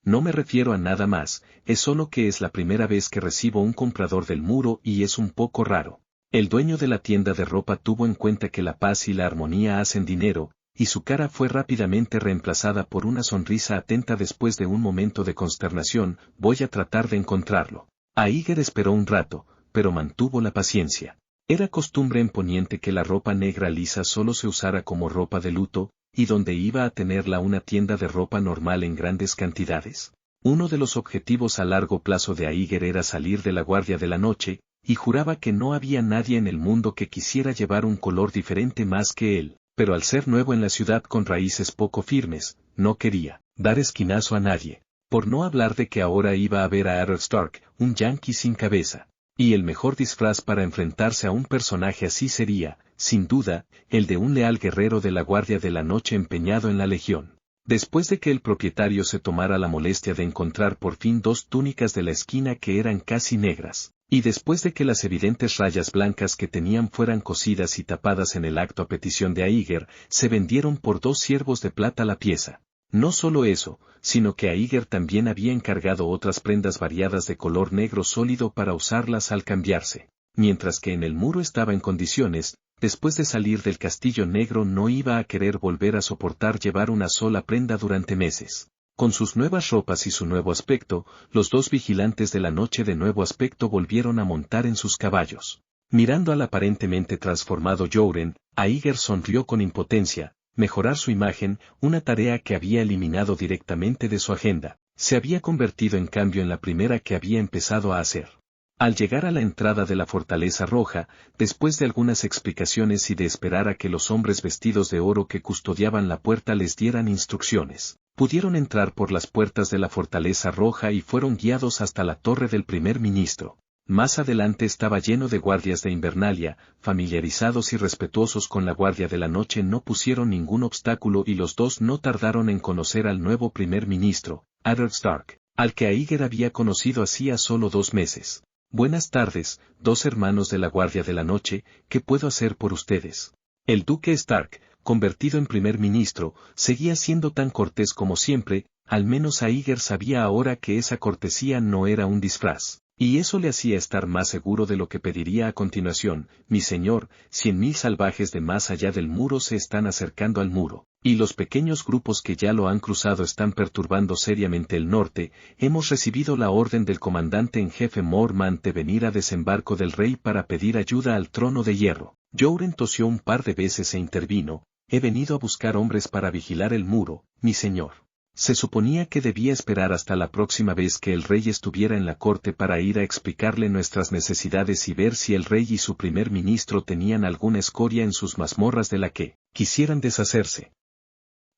me refiero a nada más, es solo que es la primera vez que recibo un comprador del muro y es un poco raro. El dueño de la tienda de ropa tuvo en cuenta que la paz y la armonía hacen dinero, y su cara fue rápidamente reemplazada por una sonrisa atenta después de un momento de consternación. Voy a tratar de encontrarlo. Aíger esperó un rato, pero mantuvo la paciencia. Era costumbre en Poniente que la ropa negra lisa solo se usara como ropa de luto, y donde iba a tenerla una tienda de ropa normal en grandes cantidades. Uno de los objetivos a largo plazo de Aíger era salir de la Guardia de la Noche, y juraba que no había nadie en el mundo que quisiera llevar un color diferente más que él. Pero al ser nuevo en la ciudad con raíces poco firmes, no quería dar esquinazo a nadie. Por no hablar de que ahora iba a ver a Eddard Stark, un yanqui sin cabeza. Y el mejor disfraz para enfrentarse a un personaje así sería, sin duda, el de un leal guerrero de la Guardia de la Noche empeñado en la Legión. Después de que el propietario se tomara la molestia de encontrar por fin 2 túnicas de la esquina que eran casi negras, y después de que las evidentes rayas blancas que tenían fueran cosidas y tapadas en el acto a petición de Aíger, se vendieron por 2 ciervos de plata la pieza. No solo eso, sino que Aíger también había encargado otras prendas variadas de color negro sólido para usarlas al cambiarse. Mientras que en el muro estaba en condiciones, después de salir del castillo negro no iba a querer volver a soportar llevar una sola prenda durante meses. Con sus nuevas ropas y su nuevo aspecto, los 2 vigilantes de la noche de nuevo aspecto volvieron a montar en sus caballos. Mirando al aparentemente transformado Jouren, Aíger sonrió con impotencia. Mejorar su imagen, una tarea que había eliminado directamente de su agenda, se había convertido en cambio en la primera que había empezado a hacer. Al llegar a la entrada de la Fortaleza Roja, después de algunas explicaciones y de esperar a que los hombres vestidos de oro que custodiaban la puerta les dieran instrucciones, pudieron entrar por las puertas de la Fortaleza Roja y fueron guiados hasta la torre del primer ministro. Más adelante estaba lleno de guardias de Invernalia, familiarizados y respetuosos con la Guardia de la Noche no pusieron ningún obstáculo y los 2 no tardaron en conocer al nuevo primer ministro, Eddard Stark. al que Aíger había conocido hacía solo 2 meses. Buenas tardes, 2 hermanos de la Guardia de la Noche, ¿qué puedo hacer por ustedes? El duque Stark, convertido en primer ministro, seguía siendo tan cortés como siempre, al menos Aíger sabía ahora que esa cortesía no era un disfraz. Y eso le hacía estar más seguro de lo que pediría a continuación. Mi señor, 100.000 salvajes de más allá del muro se están acercando al muro, y los pequeños grupos que ya lo han cruzado están perturbando seriamente el norte. Hemos recibido la orden del comandante en jefe Mormont de venir a desembarco del rey para pedir ayuda al trono de hierro. Jouren tosió un par de veces e intervino. He venido a buscar hombres para vigilar el muro, mi señor. Se suponía que debía esperar hasta la próxima vez que el rey estuviera en la corte para ir a explicarle nuestras necesidades y ver si el rey y su primer ministro tenían alguna escoria en sus mazmorras de la que quisieran deshacerse.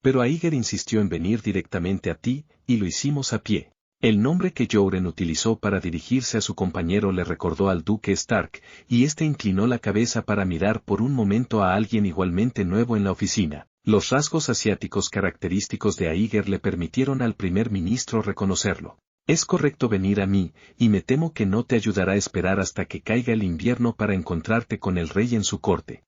Pero Aíger insistió en venir directamente a ti, y lo hicimos a pie. El nombre que Jouren utilizó para dirigirse a su compañero le recordó al duque Stark, y éste inclinó la cabeza para mirar por un momento a alguien igualmente nuevo en la oficina. Los rasgos asiáticos característicos de Aíger le permitieron al primer ministro reconocerlo. Es correcto venir a mí, y me temo que no te ayudará a esperar hasta que caiga el invierno para encontrarte con el rey en su corte.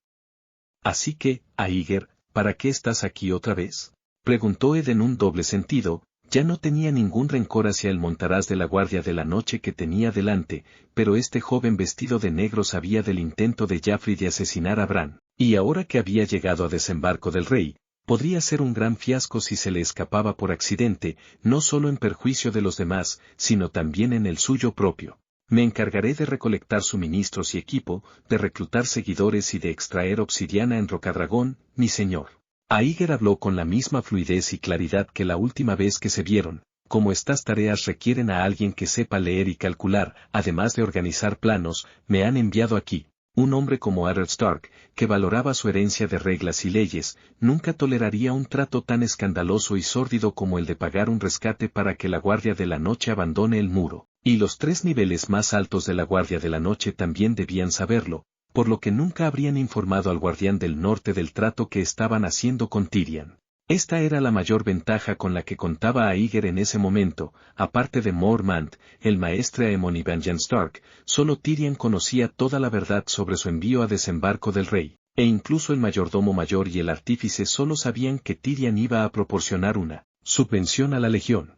Así que, Aíger, ¿para qué estás aquí otra vez? Preguntó Ed en un doble sentido. Ya no tenía ningún rencor hacia el montaraz de la Guardia de la Noche que tenía delante, pero este joven vestido de negro sabía del intento de Jaffrey de asesinar a Bran, y ahora que había llegado a desembarco del rey, podría ser un gran fiasco si se le escapaba por accidente, no solo en perjuicio de los demás, sino también en el suyo propio. Me encargaré de recolectar suministros y equipo, de reclutar seguidores y de extraer obsidiana en Rocadragón, mi señor. Aíger habló con la misma fluidez y claridad que la última vez que se vieron. Como estas tareas requieren a alguien que sepa leer y calcular, además de organizar planos, me han enviado aquí. Un hombre como Eddard Stark, que valoraba su herencia de reglas y leyes, nunca toleraría un trato tan escandaloso y sórdido como el de pagar un rescate para que la Guardia de la Noche abandone el muro. Y los 3 niveles más altos de la Guardia de la Noche también debían saberlo, por lo que nunca habrían informado al Guardián del Norte del trato que estaban haciendo con Tyrion. Esta era la mayor ventaja con la que contaba Aíger en ese momento. Aparte de Mormont, el maestre Aemon y Benjen Stark, solo Tyrion conocía toda la verdad sobre su envío a desembarco del rey, e incluso el mayordomo mayor y el artífice solo sabían que Tyrion iba a proporcionar una subvención a la legión.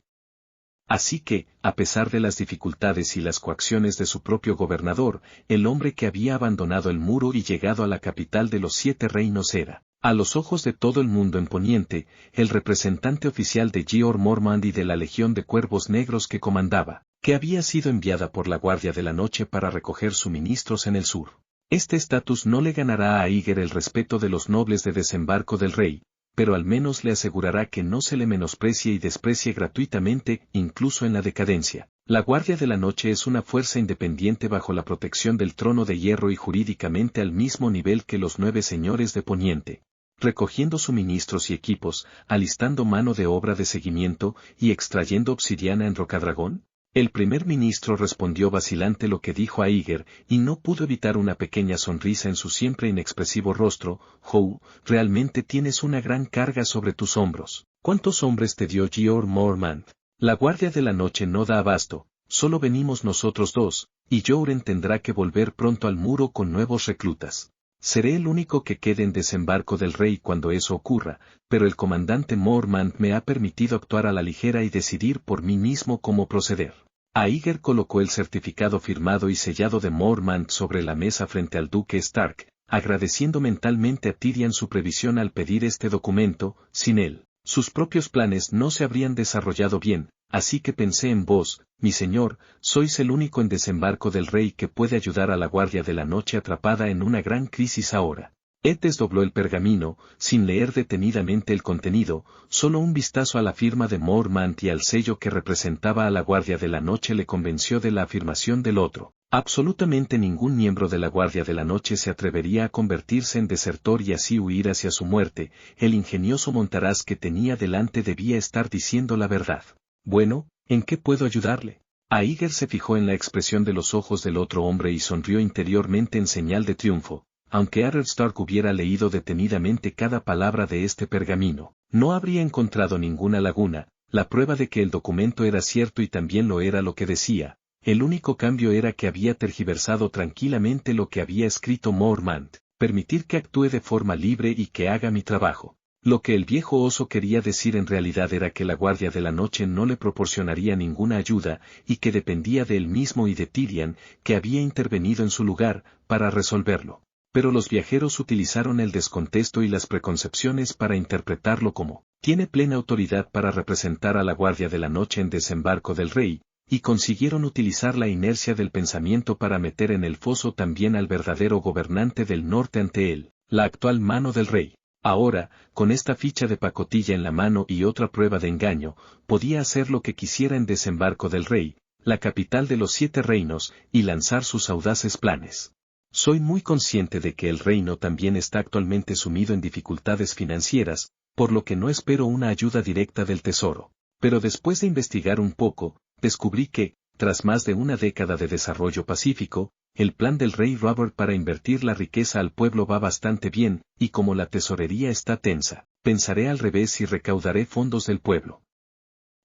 Así que, a pesar de las dificultades y las coacciones de su propio gobernador, el hombre que había abandonado el muro y llegado a la capital de los 7 reinos era, a los ojos de todo el mundo en Poniente, el representante oficial de Jeor Mormont y de la Legión de Cuervos Negros que comandaba, que había sido enviada por la Guardia de la Noche para recoger suministros en el sur. Este estatus no le ganará a Aíger el respeto de los nobles de desembarco del rey, pero al menos le asegurará que no se le menosprecie y desprecie gratuitamente, incluso en la decadencia. La Guardia de la Noche es una fuerza independiente bajo la protección del Trono de Hierro y jurídicamente al mismo nivel que los 9 señores de Poniente, recogiendo suministros y equipos, alistando mano de obra de seguimiento y extrayendo obsidiana en Rocadragón. El primer ministro respondió vacilante lo que dijo Aíger, y no pudo evitar una pequeña sonrisa en su siempre inexpresivo rostro. Howe, realmente tienes una gran carga sobre tus hombros. ¿Cuántos hombres te dio Jeor Mormont? La Guardia de la Noche no da abasto, solo venimos nosotros 2, y Jouren tendrá que volver pronto al muro con nuevos reclutas. Seré el único que quede en desembarco del rey cuando eso ocurra, pero el comandante Mormont me ha permitido actuar a la ligera y decidir por mí mismo cómo proceder. Aíger colocó el certificado firmado y sellado de Mormont sobre la mesa frente al duque Stark, agradeciendo mentalmente a Tyrion su previsión al pedir este documento. Sin él, sus propios planes no se habrían desarrollado bien, así que pensé en vos, mi señor, sois el único en desembarco del rey que puede ayudar a la Guardia de la Noche atrapada en una gran crisis ahora. Ed desdobló el pergamino, sin leer detenidamente el contenido, solo un vistazo a la firma de Mormont y al sello que representaba a la Guardia de la Noche le convenció de la afirmación del otro. Absolutamente ningún miembro de la Guardia de la Noche se atrevería a convertirse en desertor y así huir hacia su muerte. El ingenioso montaraz que tenía delante debía estar diciendo la verdad. Bueno, ¿en qué puedo ayudarle? Aíger se fijó en la expresión de los ojos del otro hombre y sonrió interiormente en señal de triunfo. Aunque Eddard Stark hubiera leído detenidamente cada palabra de este pergamino, no habría encontrado ninguna laguna. la prueba de que el documento era cierto y también lo era lo que decía. El único cambio era que había tergiversado tranquilamente lo que había escrito Mormont, permitir que actúe de forma libre y que haga mi trabajo. Lo que el viejo oso quería decir en realidad era que la Guardia de la Noche no le proporcionaría ninguna ayuda y que dependía de él mismo y de Tyrion, que había intervenido en su lugar, para resolverlo. Pero los viajeros utilizaron el descontexto y las preconcepciones para interpretarlo como, tiene plena autoridad para representar a la Guardia de la Noche en Desembarco del Rey, y consiguieron utilizar la inercia del pensamiento para meter en el foso también al verdadero gobernante del norte ante él, la actual mano del rey. Ahora, con esta ficha de pacotilla en la mano y otra prueba de engaño, podía hacer lo que quisiera en Desembarco del Rey, la capital de los 7 reinos, y lanzar sus audaces planes. Soy muy consciente de que el reino también está actualmente sumido en dificultades financieras, por lo que no espero una ayuda directa del tesoro. Pero después de investigar un poco, descubrí que, tras más de una década de desarrollo pacífico, el plan del rey Robert para invertir la riqueza al pueblo va bastante bien, y como la tesorería está tensa, pensaré al revés y recaudaré fondos del pueblo.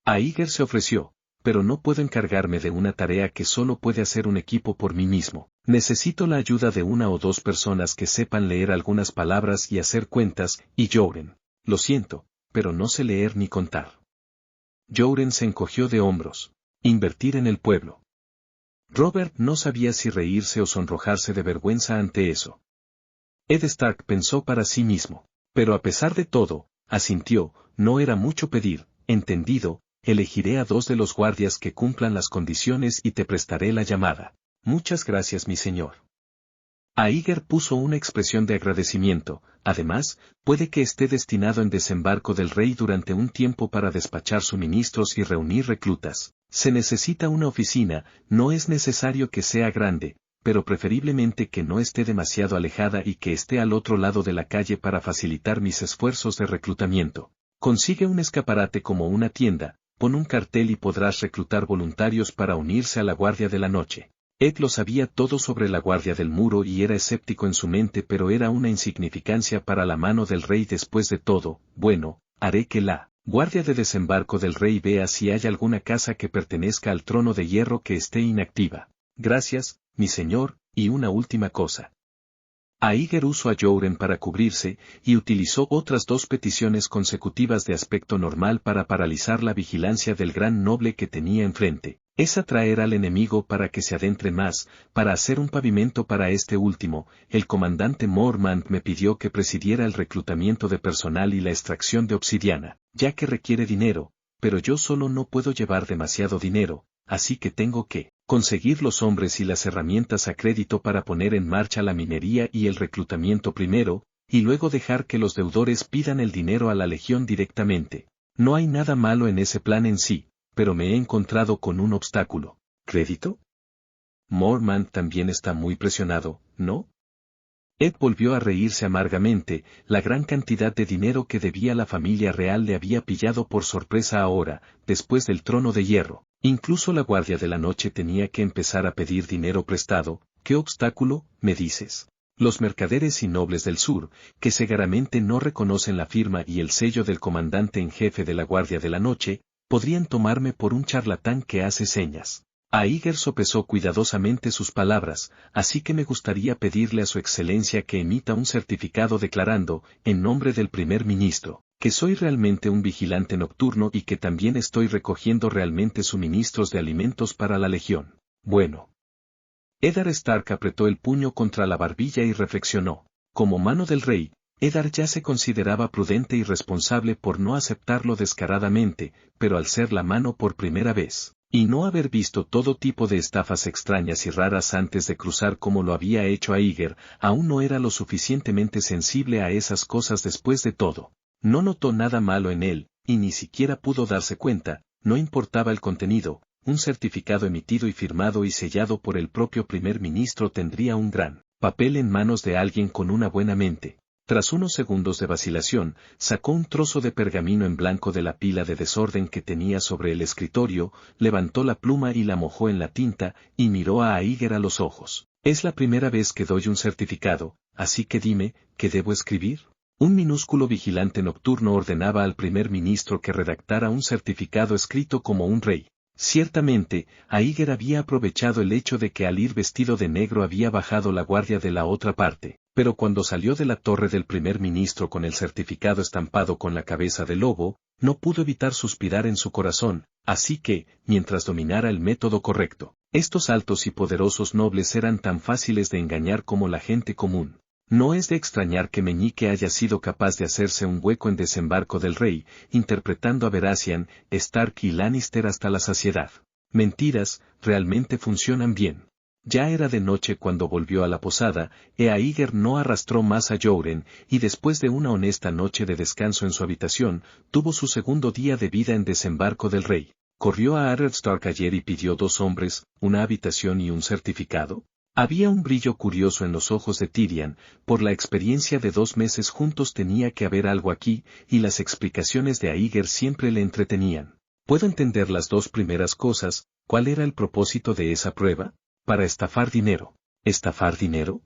Aíger se ofreció, pero no puedo encargarme de una tarea que solo puede hacer un equipo por mí mismo. Necesito la ayuda de 1 o 2 personas que sepan leer algunas palabras y hacer cuentas, y Joren. Lo siento, pero no sé leer ni contar. Joren se encogió de hombros. Invertir en el pueblo. Robert no sabía si reírse o sonrojarse de vergüenza ante eso. Ed Stark pensó para sí mismo. Pero a pesar de todo, asintió, no era mucho pedir, entendido, elegiré a 2 de los guardias que cumplan las condiciones y te prestaré la llamada. Muchas gracias mi señor. Aíger puso una expresión de agradecimiento, además, puede que esté destinado en Desembarco del Rey durante un tiempo para despachar suministros y reunir reclutas. Se necesita una oficina, no es necesario que sea grande, pero preferiblemente que no esté demasiado alejada y que esté al otro lado de la calle para facilitar mis esfuerzos de reclutamiento. Consigue un escaparate como una tienda, pon un cartel y podrás reclutar voluntarios para unirse a la Guardia de la Noche. Ed lo sabía todo sobre la Guardia del Muro y era escéptico en su mente, pero era una insignificancia para la mano del rey después de todo. Bueno, haré que la Guardia de Desembarco del Rey vea si hay alguna casa que pertenezca al trono de hierro que esté inactiva. Gracias, mi señor, y una última cosa. Aíger usó a Joren para cubrirse, y utilizó otras 2 peticiones consecutivas de aspecto normal para paralizar la vigilancia del gran noble que tenía enfrente. Es atraer al enemigo para que se adentre más, para hacer un pavimento para este último. El comandante Mormont me pidió que presidiera el reclutamiento de personal y la extracción de obsidiana, ya que requiere dinero, pero yo solo no puedo llevar demasiado dinero, así que tengo que conseguir los hombres y las herramientas a crédito para poner en marcha la minería y el reclutamiento primero, y luego dejar que los deudores pidan el dinero a la legión directamente. No hay nada malo en ese plan en sí, pero me he encontrado con un obstáculo. ¿Crédito? Mormont también está muy presionado, ¿no? Ed volvió a reírse amargamente, la gran cantidad de dinero que debía la familia real le había pillado por sorpresa ahora, después del trono de hierro. Incluso la Guardia de la Noche tenía que empezar a pedir dinero prestado. ¿Qué obstáculo, me dices? Los mercaderes y nobles del sur, que seguramente no reconocen la firma y el sello del comandante en jefe de la Guardia de la Noche, podrían tomarme por un charlatán que hace señas. Aíger sopesó cuidadosamente sus palabras, así que me gustaría pedirle a su excelencia que emita un certificado declarando, en nombre del primer ministro, que soy realmente un vigilante nocturno y que también estoy recogiendo realmente suministros de alimentos para la legión. Bueno. Eddard Stark apretó el puño contra la barbilla y reflexionó. Como mano del rey, Eddard ya se consideraba prudente y responsable por no aceptarlo descaradamente, pero al ser la mano por primera vez, y no haber visto todo tipo de estafas extrañas y raras antes de cruzar como lo había hecho Aíger, aún no era lo suficientemente sensible a esas cosas después de todo. No notó nada malo en él, y ni siquiera pudo darse cuenta, no importaba el contenido, un certificado emitido y firmado y sellado por el propio primer ministro tendría un gran papel en manos de alguien con una buena mente. Tras unos segundos de vacilación, sacó un trozo de pergamino en blanco de la pila de desorden que tenía sobre el escritorio, levantó la pluma y la mojó en la tinta, y miró a Aíger a los ojos. Es la primera vez que doy un certificado, así que dime, ¿qué debo escribir? Un minúsculo vigilante nocturno ordenaba al primer ministro que redactara un certificado escrito como un rey. Ciertamente, Aíger había aprovechado el hecho de que al ir vestido de negro había bajado la guardia de la otra parte, pero cuando salió de la torre del primer ministro con el certificado estampado con la cabeza de lobo, no pudo evitar suspirar en su corazón, así que, mientras dominara el método correcto, estos altos y poderosos nobles eran tan fáciles de engañar como la gente común. No es de extrañar que Meñique haya sido capaz de hacerse un hueco en Desembarco del Rey, interpretando a Baratheon, Stark y Lannister hasta la saciedad. Mentiras, realmente funcionan bien. Ya era de noche cuando volvió a la posada, Aíger no arrastró más a Jouren, y después de una honesta noche de descanso en su habitación, tuvo su segundo día de vida en Desembarco del Rey. Corrió a Eddard Stark ayer y pidió 2 hombres, una habitación y un certificado. Había un brillo curioso en los ojos de Tyrion, por la experiencia de 2 meses juntos tenía que haber algo aquí, y las explicaciones de Aíger siempre le entretenían. Puedo entender las 2 primeras cosas. ¿Cuál era el propósito de esa prueba? Para estafar dinero. ¿Estafar dinero?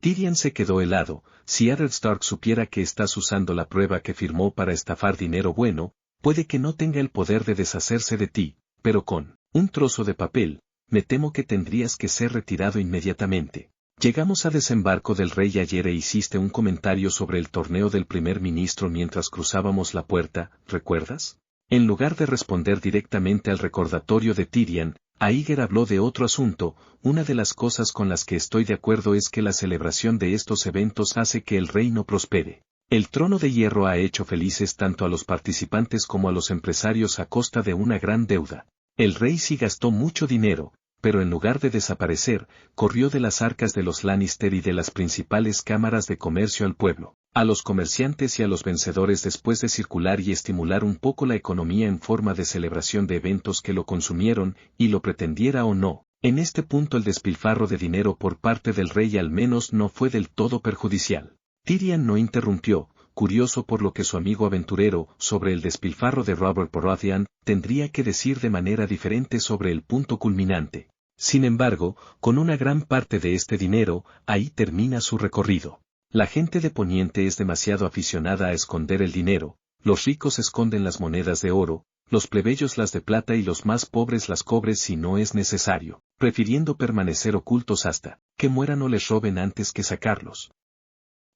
Tyrion se quedó helado. Si Eddard Stark supiera que estás usando la prueba que firmó para estafar dinero bueno, puede que no tenga el poder de deshacerse de ti, pero con un trozo de papel, me temo que tendrías que ser retirado inmediatamente. Llegamos a Desembarco del Rey ayer e hiciste un comentario sobre el torneo del primer ministro mientras cruzábamos la puerta, ¿recuerdas? En lugar de responder directamente al recordatorio de Tyrion, Aíger habló de otro asunto. Una de las cosas con las que estoy de acuerdo es que la celebración de estos eventos hace que el reino prospere. El trono de hierro ha hecho felices tanto a los participantes como a los empresarios a costa de una gran deuda. El rey sí gastó mucho dinero, pero en lugar de desaparecer, corrió de las arcas de los Lannister y de las principales cámaras de comercio al pueblo, a los comerciantes y a los vencedores después de circular y estimular un poco la economía en forma de celebración de eventos que lo consumieron, y lo pretendiera o no. En este punto el despilfarro de dinero por parte del rey al menos no fue del todo perjudicial. Tyrion no interrumpió, curioso por lo que su amigo aventurero, sobre el despilfarro de Robert Baratheon, tendría que decir de manera diferente sobre el punto culminante. Sin embargo, con una gran parte de este dinero, ahí termina su recorrido. La gente de Poniente es demasiado aficionada a esconder el dinero, los ricos esconden las monedas de oro, los plebeyos las de plata y los más pobres las cobres si no es necesario, prefiriendo permanecer ocultos hasta que mueran o les roben antes que sacarlos.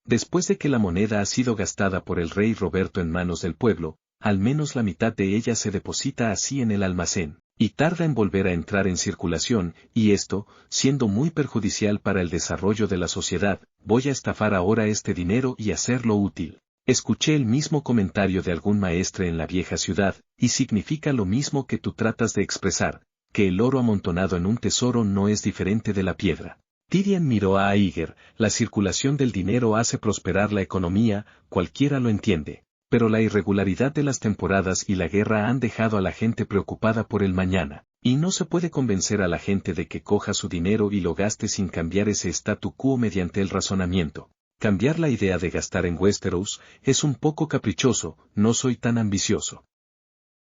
Después de que la moneda ha sido gastada por el rey Roberto en manos del pueblo, al menos la mitad de ella se deposita así en el almacén, y tarda en volver a entrar en circulación, y esto, siendo muy perjudicial para el desarrollo de la sociedad, voy a estafar ahora este dinero y hacerlo útil. Escuché el mismo comentario de algún maestre en la vieja ciudad, y significa lo mismo que tú tratas de expresar, que el oro amontonado en un tesoro no es diferente de la piedra. Tyrion miró a Aíger. La circulación del dinero hace prosperar la economía, cualquiera lo entiende, pero la irregularidad de las temporadas y la guerra han dejado a la gente preocupada por el mañana, y no se puede convencer a la gente de que coja su dinero y lo gaste sin cambiar ese statu quo mediante el razonamiento. Cambiar la idea de gastar en Westeros es un poco caprichoso, no soy tan ambicioso.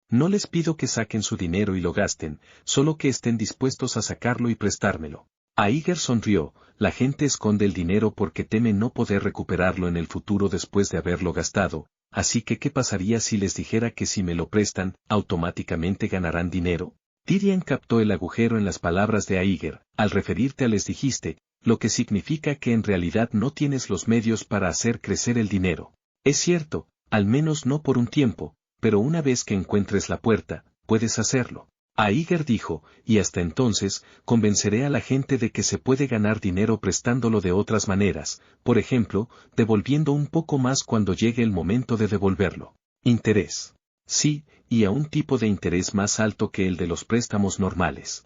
No les pido que saquen su dinero y lo gasten, solo que estén dispuestos a sacarlo y prestármelo. Aíger sonrió. La gente esconde el dinero porque teme no poder recuperarlo en el futuro después de haberlo gastado, así que ¿qué pasaría si les dijera que si me lo prestan, automáticamente ganarán dinero? Tyrion captó el agujero en las palabras de Aíger. Al referirte a les dijiste, lo que significa que en realidad no tienes los medios para hacer crecer el dinero. Es cierto, al menos no por un tiempo, pero una vez que encuentres la puerta, puedes hacerlo. Aíger dijo, y hasta entonces, convenceré a la gente de que se puede ganar dinero prestándolo de otras maneras, por ejemplo, devolviendo un poco más cuando llegue el momento de devolverlo. Interés. Sí, y a un tipo de interés más alto que el de los préstamos normales.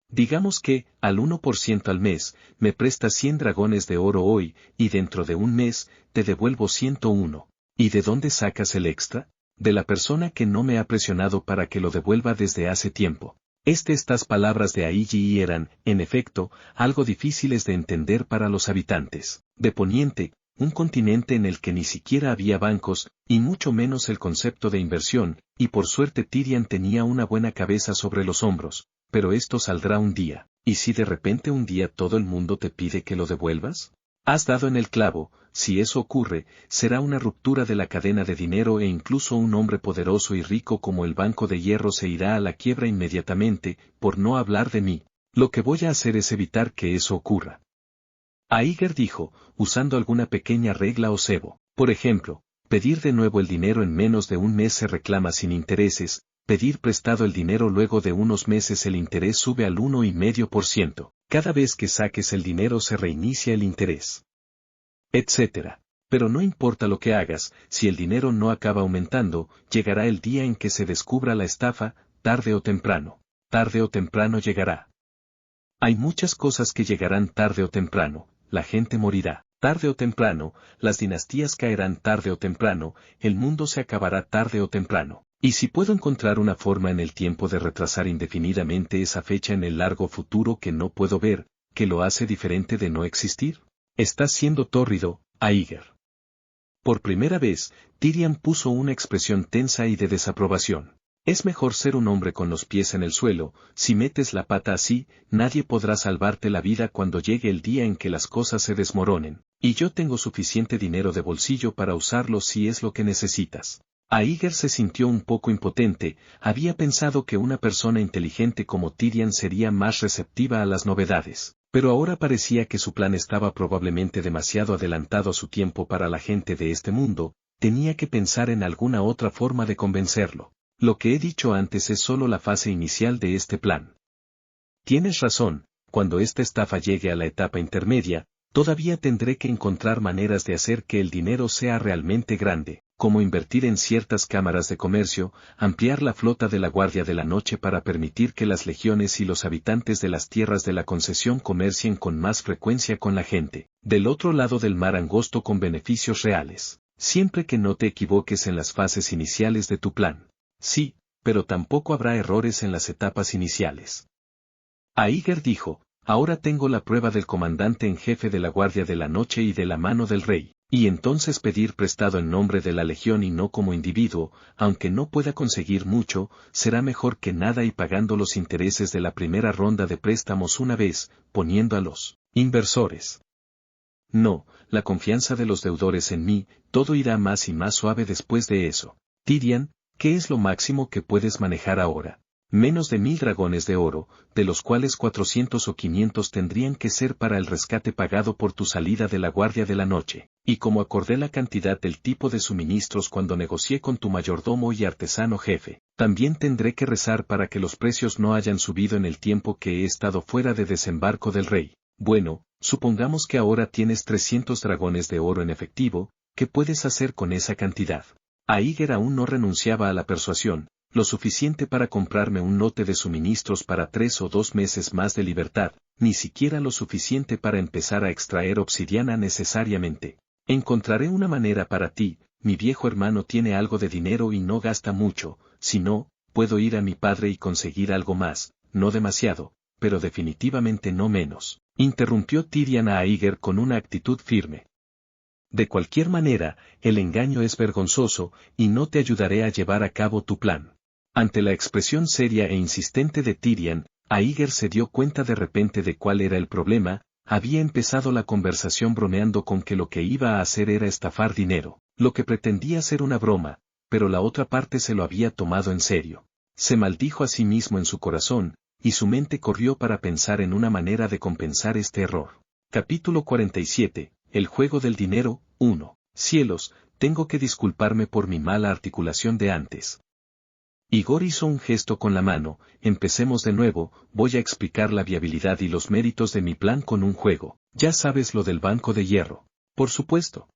Digamos que, al 1% al mes, me prestas 100 dragones de oro hoy, y dentro de un mes, te devuelvo 101. ¿Y de dónde sacas el extra? De la persona que no me ha presionado para que lo devuelva desde hace tiempo. Estas palabras de Aíger eran, en efecto, algo difíciles de entender para los habitantes de Poniente, un continente en el que ni siquiera había bancos, y mucho menos el concepto de inversión, y por suerte Tyrion tenía una buena cabeza sobre los hombros, pero esto saldrá un día, ¿y si de repente un día todo el mundo te pide que lo devuelvas? Has dado en el clavo, si eso ocurre, será una ruptura de la cadena de dinero e incluso un hombre poderoso y rico como el Banco de Hierro se irá a la quiebra inmediatamente, por no hablar de mí. Lo que voy a hacer es evitar que eso ocurra. Iger dijo, usando alguna pequeña regla o cebo. Por ejemplo, pedir de nuevo el dinero en menos de un mes se reclama sin intereses, pedir prestado el dinero luego de unos meses el interés sube al 1,5%. Cada vez que saques el dinero se reinicia el interés. Etcétera. Pero no importa lo que hagas, si el dinero no acaba aumentando, llegará el día en que se descubra la estafa, tarde o temprano. Tarde o temprano llegará. Hay muchas cosas que llegarán tarde o temprano, la gente morirá, tarde o temprano, las dinastías caerán tarde o temprano, el mundo se acabará tarde o temprano. Y si puedo encontrar una forma en el tiempo de retrasar indefinidamente esa fecha en el largo futuro que no puedo ver, ¿qué lo hace diferente de no existir? Estás siendo tórrido, Iger. Por primera vez, Tyrion puso una expresión tensa y de desaprobación. Es mejor ser un hombre con los pies en el suelo, si metes la pata así, nadie podrá salvarte la vida cuando llegue el día en que las cosas se desmoronen, y yo tengo suficiente dinero de bolsillo para usarlo si es lo que necesitas. Iger se sintió un poco impotente, había pensado que una persona inteligente como Tyrion sería más receptiva a las novedades, pero ahora parecía que su plan estaba probablemente demasiado adelantado a su tiempo para la gente de este mundo, tenía que pensar en alguna otra forma de convencerlo. Lo que he dicho antes es solo la fase inicial de este plan. Tienes razón, cuando esta estafa llegue a la etapa intermedia, todavía tendré que encontrar maneras de hacer que el dinero sea realmente grande, como invertir en ciertas cámaras de comercio, ampliar la flota de la Guardia de la Noche para permitir que las legiones y los habitantes de las tierras de la concesión comercien con más frecuencia con la gente, del otro lado del mar angosto con beneficios reales, siempre que no te equivoques en las fases iniciales de tu plan. Sí, pero tampoco habrá errores en las etapas iniciales. Iger dijo, ahora tengo la prueba del comandante en jefe de la Guardia de la Noche y de la mano del rey, y entonces pedir prestado en nombre de la legión y no como individuo, aunque no pueda conseguir mucho, será mejor que nada y pagando los intereses de la primera ronda de préstamos una vez, poniendo a los inversores. No, la confianza de los deudores en mí, todo irá más y más suave después de eso. Tyrion, ¿qué es lo máximo que puedes manejar ahora? Menos de 1000 dragones de oro, de los cuales 400 o 500 tendrían que ser para el rescate pagado por tu salida de la Guardia de la Noche, y como acordé la cantidad del tipo de suministros cuando negocié con tu mayordomo y artesano jefe, también tendré que rezar para que los precios no hayan subido en el tiempo que he estado fuera de desembarco del rey. Bueno, supongamos que ahora tienes 300 dragones de oro en efectivo, ¿qué puedes hacer con esa cantidad? Iger aún no renunciaba a la persuasión, lo suficiente para comprarme un lote de suministros para 3 o 2 meses más de libertad, ni siquiera lo suficiente para empezar a extraer obsidiana necesariamente. Encontraré una manera para ti, mi viejo hermano tiene algo de dinero y no gasta mucho, si no, puedo ir a mi padre y conseguir algo más, no demasiado, pero definitivamente no menos. Interrumpió Tyrion a Iger con una actitud firme. De cualquier manera, el engaño es vergonzoso, y no te ayudaré a llevar a cabo tu plan. Ante la expresión seria e insistente de Tyrion, Iger se dio cuenta de repente de cuál era el problema, había empezado la conversación bromeando con que lo que iba a hacer era estafar dinero, lo que pretendía ser una broma, pero la otra parte se lo había tomado en serio. Se maldijo a sí mismo en su corazón, y su mente corrió para pensar en una manera de compensar este error. Capítulo 47. El juego del dinero, 1. Cielos, tengo que disculparme por mi mala articulación de antes. Igor hizo un gesto con la mano, empecemos de nuevo, voy a explicar la viabilidad y los méritos de mi plan con un juego. Ya sabes lo del Banco de Hierro. Por supuesto.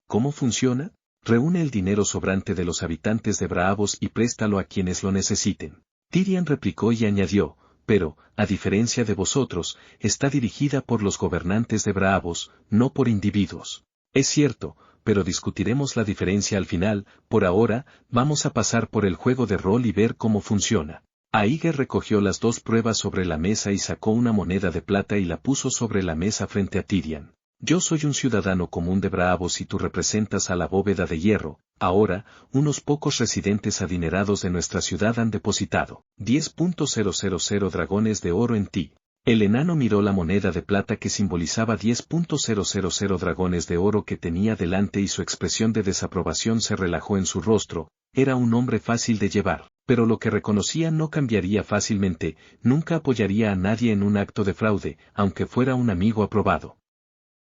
¿Cómo funciona? Reúne el dinero sobrante de los habitantes de Braavos y préstalo a quienes lo necesiten. Tyrion replicó y añadió, pero, a diferencia de vosotros, está dirigida por los gobernantes de Braavos, no por individuos. Es cierto, pero discutiremos la diferencia al final, por ahora, vamos a pasar por el juego de rol y ver cómo funciona. Iger recogió las 2 pruebas sobre la mesa y sacó una moneda de plata y la puso sobre la mesa frente a Tyrion. Yo soy un ciudadano común de Braavos y tú representas a la bóveda de hierro. Ahora, unos pocos residentes adinerados de nuestra ciudad han depositado 10.000 dragones de oro en ti. El enano miró la moneda de plata que simbolizaba 10.000 dragones de oro que tenía delante y su expresión de desaprobación se relajó en su rostro. Era un hombre fácil de llevar, pero lo que reconocía no cambiaría fácilmente, nunca apoyaría a nadie en un acto de fraude, aunque fuera un amigo aprobado.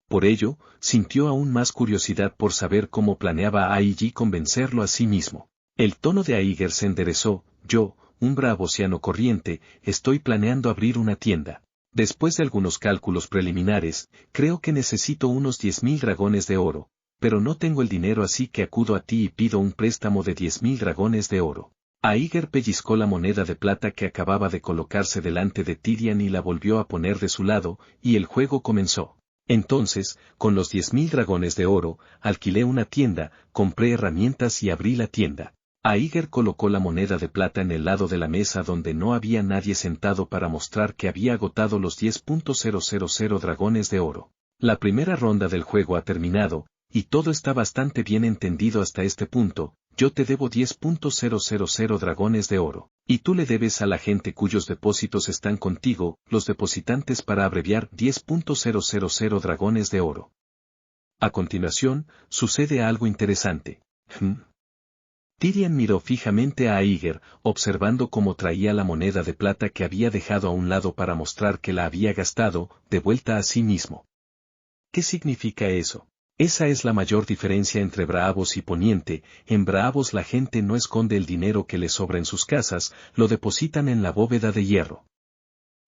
Por ello, sintió aún más curiosidad por saber cómo planeaba Aigi convencerlo a sí mismo. El tono de Aiger se enderezó. Yo, un braavosiano corriente, estoy planeando abrir una tienda. Después de algunos cálculos preliminares, creo que necesito unos 10.000 dragones de oro, pero no tengo el dinero, así que acudo a ti y pido un préstamo de 10.000 dragones de oro. Aiger pellizcó la moneda de plata que acababa de colocarse delante de Tyrion y la volvió a poner de su lado, y el juego comenzó. Entonces, con los 10.000 dragones de oro, alquilé una tienda, compré herramientas y abrí la tienda. Aiger colocó la moneda de plata en el lado de la mesa donde no había nadie sentado para mostrar que había agotado los 10.000 dragones de oro. La primera ronda del juego ha terminado, y todo está bastante bien entendido hasta este punto. Yo te debo 10.000 dragones de oro, y tú le debes a la gente cuyos depósitos están contigo, los depositantes, para abreviar, 10.000 dragones de oro. A continuación, sucede algo interesante. Tyrion miró fijamente a Aiger, observando cómo traía la moneda de plata que había dejado a un lado para mostrar que la había gastado, de vuelta a sí mismo. ¿Qué significa eso? Esa es la mayor diferencia entre Braavos y Poniente. En Braavos la gente no esconde el dinero que le sobra en sus casas, lo depositan en la bóveda de hierro.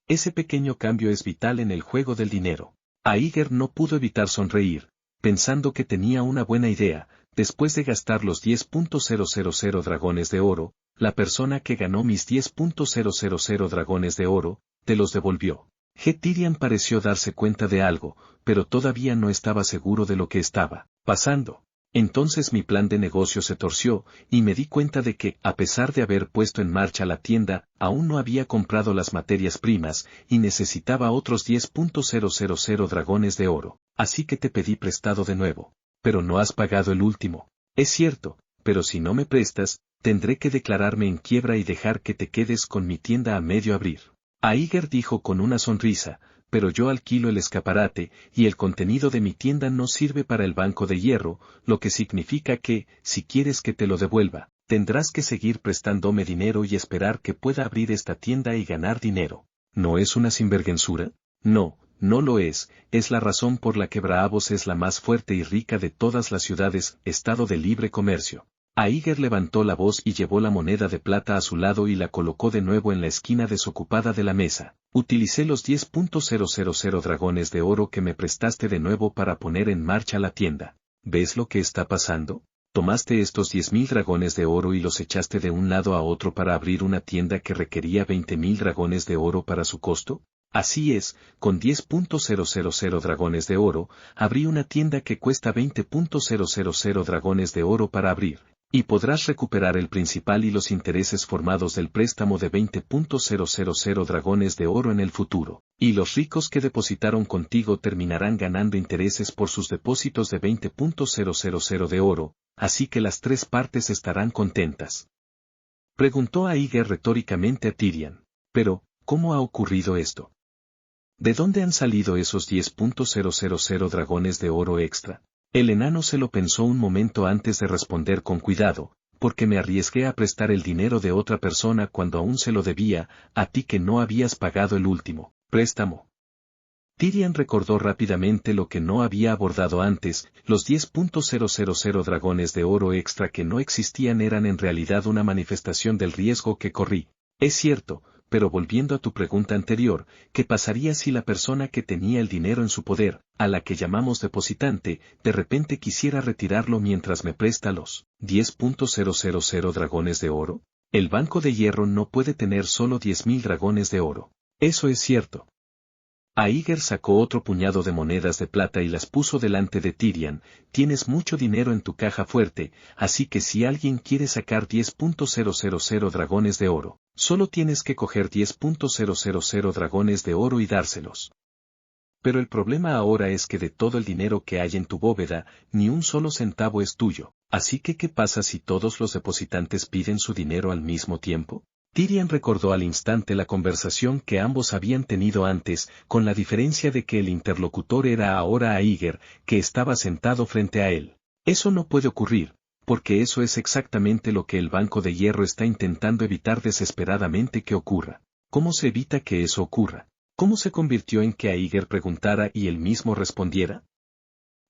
Ese pequeño cambio es vital en el juego del dinero. Aiger no pudo evitar sonreír, pensando que tenía una buena idea. Después de gastar los 10.000 dragones de oro, la persona que ganó mis 10.000 dragones de oro, te los devolvió. Tyrion pareció darse cuenta de algo, pero todavía no estaba seguro de lo que estaba pasando. Entonces mi plan de negocio se torció, y me di cuenta de que, a pesar de haber puesto en marcha la tienda, aún no había comprado las materias primas, y necesitaba otros 10.000 dragones de oro, así que te pedí prestado de nuevo. Pero no has pagado el último. Es cierto, pero si no me prestas, tendré que declararme en quiebra y dejar que te quedes con mi tienda a medio abrir. Aiger dijo con una sonrisa, pero yo alquilo el escaparate, y el contenido de mi tienda no sirve para el banco de hierro, lo que significa que, si quieres que te lo devuelva, tendrás que seguir prestándome dinero y esperar que pueda abrir esta tienda y ganar dinero. ¿No es una sinvergüenzura? No. No lo es la razón por la que Braavos es la más fuerte y rica de todas las ciudades, estado de libre comercio. Aiger levantó la voz y llevó la moneda de plata a su lado y la colocó de nuevo en la esquina desocupada de la mesa. Utilicé los 10.000 dragones de oro que me prestaste de nuevo para poner en marcha la tienda. ¿Ves lo que está pasando? Tomaste estos 10.000 dragones de oro y los echaste de un lado a otro para abrir una tienda que requería 20.000 dragones de oro para su costo. Así es, con 10.000 dragones de oro, abrí una tienda que cuesta 20.000 dragones de oro para abrir, y podrás recuperar el principal y los intereses formados del préstamo de 20.000 dragones de oro en el futuro, y los ricos que depositaron contigo terminarán ganando intereses por sus depósitos de 20.000 de oro, así que las tres partes estarán contentas. Preguntó Aiger retóricamente a Tyrion. Pero, ¿cómo ha ocurrido esto? ¿De dónde han salido esos 10.000 dragones de oro extra? El enano se lo pensó un momento antes de responder con cuidado, porque me arriesgué a prestar el dinero de otra persona cuando aún se lo debía, a ti que no habías pagado el último préstamo. Tyrion recordó rápidamente lo que no había abordado antes. Los 10.000 dragones de oro extra que no existían eran en realidad una manifestación del riesgo que corrí. Es cierto, pero volviendo a tu pregunta anterior, ¿qué pasaría si la persona que tenía el dinero en su poder, a la que llamamos depositante, de repente quisiera retirarlo mientras me presta los 10.000 dragones de oro? El banco de hierro no puede tener solo 10.000 dragones de oro. Eso es cierto. Aiger sacó otro puñado de monedas de plata y las puso delante de Tyrion. Tienes mucho dinero en tu caja fuerte, así que si alguien quiere sacar 10.000 dragones de oro, solo tienes que coger 10.000 dragones de oro y dárselos. Pero el problema ahora es que de todo el dinero que hay en tu bóveda, ni un solo centavo es tuyo, así que ¿qué pasa si todos los depositantes piden su dinero al mismo tiempo? Tyrion recordó al instante la conversación que ambos habían tenido antes, con la diferencia de que el interlocutor era ahora Aeger, que estaba sentado frente a él. Eso no puede ocurrir, porque eso es exactamente lo que el Banco de Hierro está intentando evitar desesperadamente que ocurra. ¿Cómo se evita que eso ocurra? ¿Cómo se convirtió en que Aeger preguntara y él mismo respondiera?